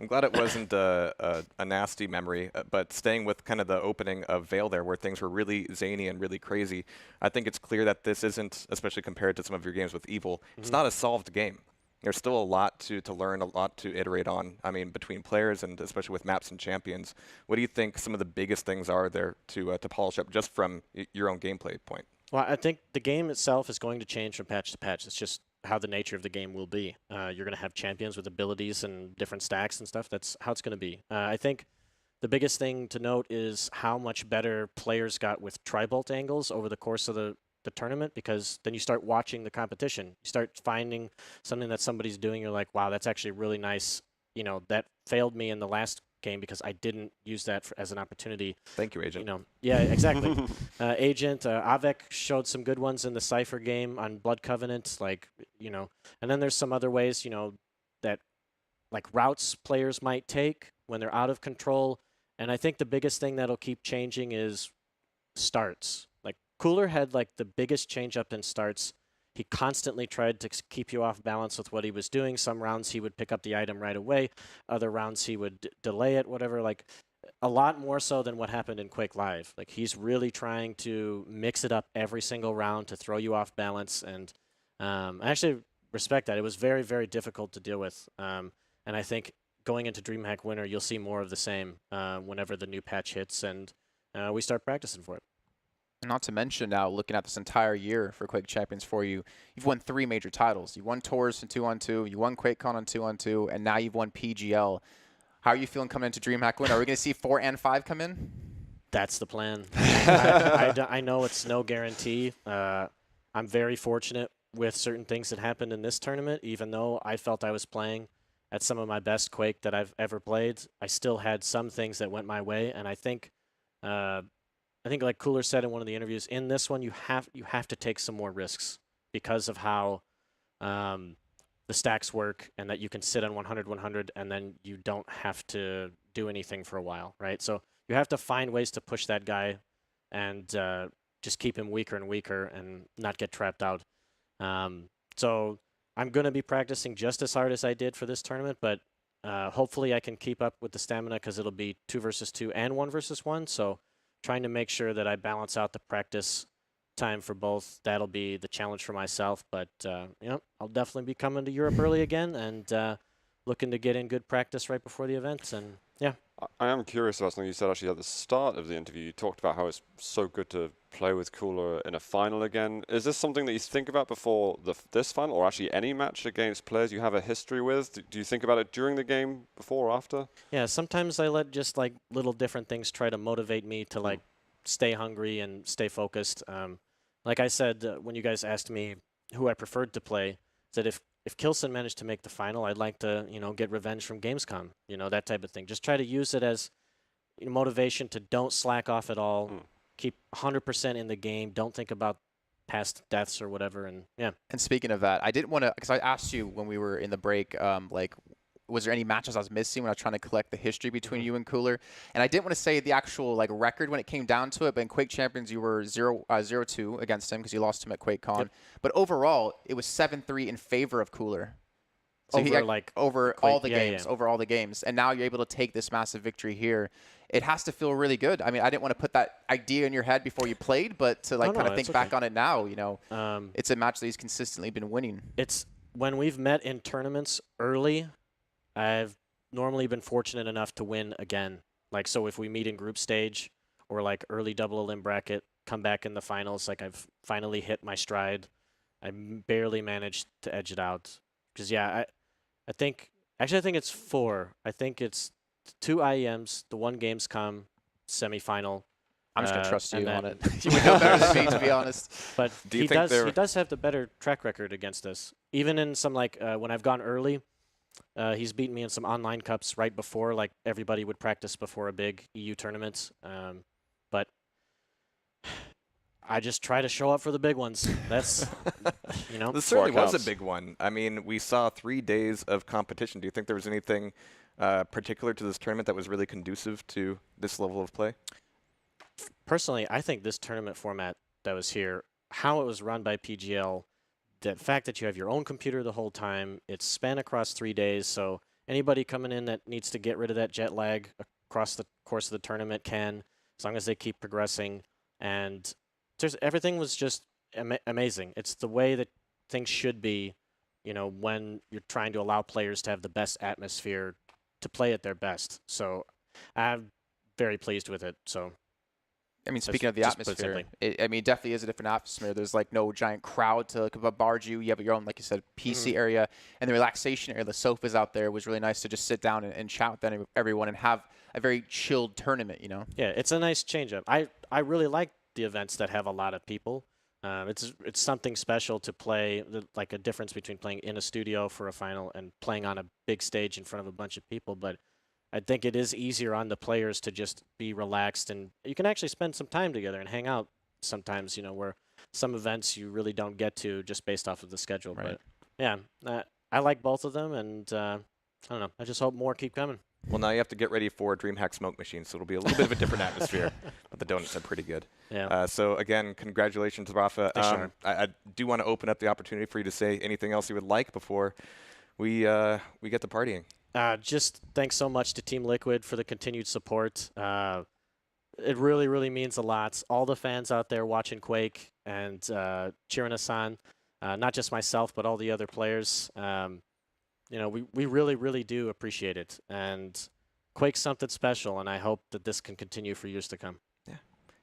I'm glad it wasn't a nasty memory. But staying with kind of the opening of Veil there, where things were really zany and really crazy, I think it's clear that this isn't, especially compared to some of your games with Evil, it's not a solved game. There's still a lot to learn, a lot to iterate on, I mean, between players and especially with maps and champions. What do you think some of the biggest things are there to polish up just from your own gameplay point? Well, I think the game itself is going to change from patch to patch. It's just how the nature of the game will be. You're going to have champions with abilities and different stacks and stuff. That's how it's going to be. I think the biggest thing to note is how much better players got with tri-bolt angles over the course of the tournament, because then you start watching the competition. You start finding something that somebody's doing. You're like, wow, that's actually really nice. That failed me in the last game because I didn't use that as an opportunity. Thank you, Agent. Yeah, exactly. Agent, Avec showed some good ones in the Cypher game on Blood Covenant, and then there's some other ways, that like routes players might take when they're out of control. And I think the biggest thing that'll keep changing is starts. Cooller had like the biggest change up in starts. He constantly tried to keep you off balance with what he was doing. Some rounds he would pick up the item right away. Other rounds he would delay it, whatever. Like a lot more so than what happened in Quake Live. Like he's really trying to mix it up every single round to throw you off balance. And I actually respect that. It was very, very difficult to deal with. And I think going into DreamHack Winter, you'll see more of the same whenever the new patch hits and we start practicing for it. Not to mention now, looking at this entire year for Quake Champions for you, you've won 3 major titles. You won Tours in 2-on-2, you won QuakeCon on 2-on-2, and now you've won PGL. How are you feeling coming into DreamHack Win? Are we going to see 4 and 5 come in? That's the plan. I know it's no guarantee. I'm very fortunate with certain things that happened in this tournament. Even though I felt I was playing at some of my best Quake that I've ever played, I still had some things that went my way. And I think like Cooller said in one of the interviews, in this one you have to take some more risks because of how the stacks work, and that you can sit on 100-100 and then you don't have to do anything for a while, right? So you have to find ways to push that guy and just keep him weaker and weaker and not get trapped out. So I'm going to be practicing just as hard as I did for this tournament, but hopefully I can keep up with the stamina because it'll be 2 versus 2 and 1 versus 1. So trying to make sure that I balance out the practice time for both. That'll be the challenge for myself. But, I'll definitely be coming to Europe early again and looking to get in good practice right before the events. And, yeah. I am curious about something you said actually at the start of the interview. You talked about how it's so good to play with Cooller in a final again. Is this something that you think about before this final, or actually any match against players you have a history with? Do you think about it during the game, before or after? Yeah, sometimes I let just like little different things try to motivate me to like stay hungry and stay focused. Like I said, when you guys asked me who I preferred to play, I said if Kilson managed to make the final, I'd like to, get revenge from Gamescom, that type of thing. Just try to use it as motivation to don't slack off at all. Keep 100% in the game. Don't think about past deaths or whatever. And yeah. And speaking of that, I didn't want to, because I asked you when we were in the break, was there any matches I was missing when I was trying to collect the history between you and Cooller? And I didn't want to say the actual record when it came down to it, but in Quake Champions you were 0-2 against him because you lost him at QuakeCon. Yep. But overall, it was 7-3 in favor of Cooller. So over Quake, all the games, over all the games. And now you're able to take this massive victory here. It has to feel really good. I mean, I didn't want to put that idea in your head before you played, but to kind of think back on it now, it's a match that he's consistently been winning. It's when we've met in tournaments early, I've normally been fortunate enough to win again. So if we meet in group stage or early double elim bracket, come back in the finals, I've finally hit my stride. I barely managed to edge it out. Because, I think it's 4. I think it's 2 IEMs, the 1 Gamescom semifinal. I'm just going to trust you on it. You would know better than me, to be honest. But he does have the better track record against us. Even in some, when I've gone early, he's beaten me in some online cups right before, everybody would practice before a big EU tournament. But I just try to show up for the big ones. That's, This certainly was a big one. I mean, we saw 3 days of competition. Do you think there was anything particular to this tournament that was really conducive to this level of play? Personally, I think this tournament format that was here, how it was run by PGL, the fact that you have your own computer the whole time, it's span across 3 days, so anybody coming in that needs to get rid of that jet lag across the course of the tournament can, as long as they keep progressing. And everything was just amazing. It's the way that things should be, when you're trying to allow players to have the best atmosphere to play at their best. So I'm very pleased with it. So. I mean, speaking of the atmosphere, it definitely is a different atmosphere. There's no giant crowd to bombard you. You have your own, like you said, PC area, and the relaxation area, the sofas out there was really nice to just sit down and chat with everyone and have a very chilled tournament, Yeah, it's a nice change up. I really like the events that have a lot of people. It's something special to play, a difference between playing in a studio for a final and playing on a big stage in front of a bunch of people, but I think it is easier on the players to just be relaxed, and you can actually spend some time together and hang out sometimes, where some events you really don't get to just based off of the schedule. Right. But yeah, I like both of them, and I don't know. I just hope more keep coming. Well, now you have to get ready for DreamHack Smoke Machine, so it'll be a little bit of a different atmosphere, but the donuts are pretty good. Yeah. So again, congratulations, Rapha. Sure. I do want to open up the opportunity for you to say anything else you would like before we get to partying. Just thanks so much to Team Liquid for the continued support. It really, really means a lot. All the fans out there watching Quake and cheering us on, not just myself, but all the other players. We really, really do appreciate it. And Quake's something special, and I hope that this can continue for years to come. Yeah.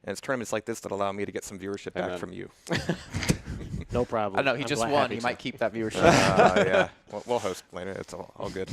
And it's tournaments like this that allow me to get some viewership back from you. No problem. I know, he just won. He might keep that viewership. Yeah. We'll host later. It's all good.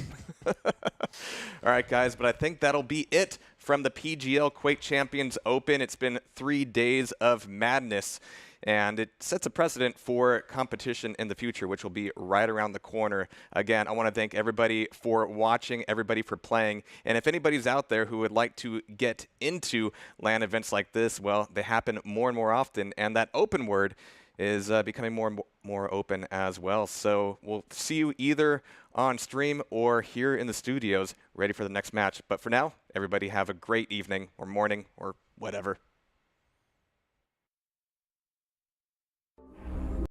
All right, guys, but I think that'll be it from the PGL Quake Champions Open. It's been 3 days of madness, and it sets a precedent for competition in the future, which will be right around the corner. Again, I want to thank everybody for watching, everybody for playing, and if anybody's out there who would like to get into LAN events like this, well, they happen more and more often, and that open word is becoming more and more open as well. So we'll see you either on stream or here in the studios ready for the next match. But for now, everybody have a great evening or morning or whatever.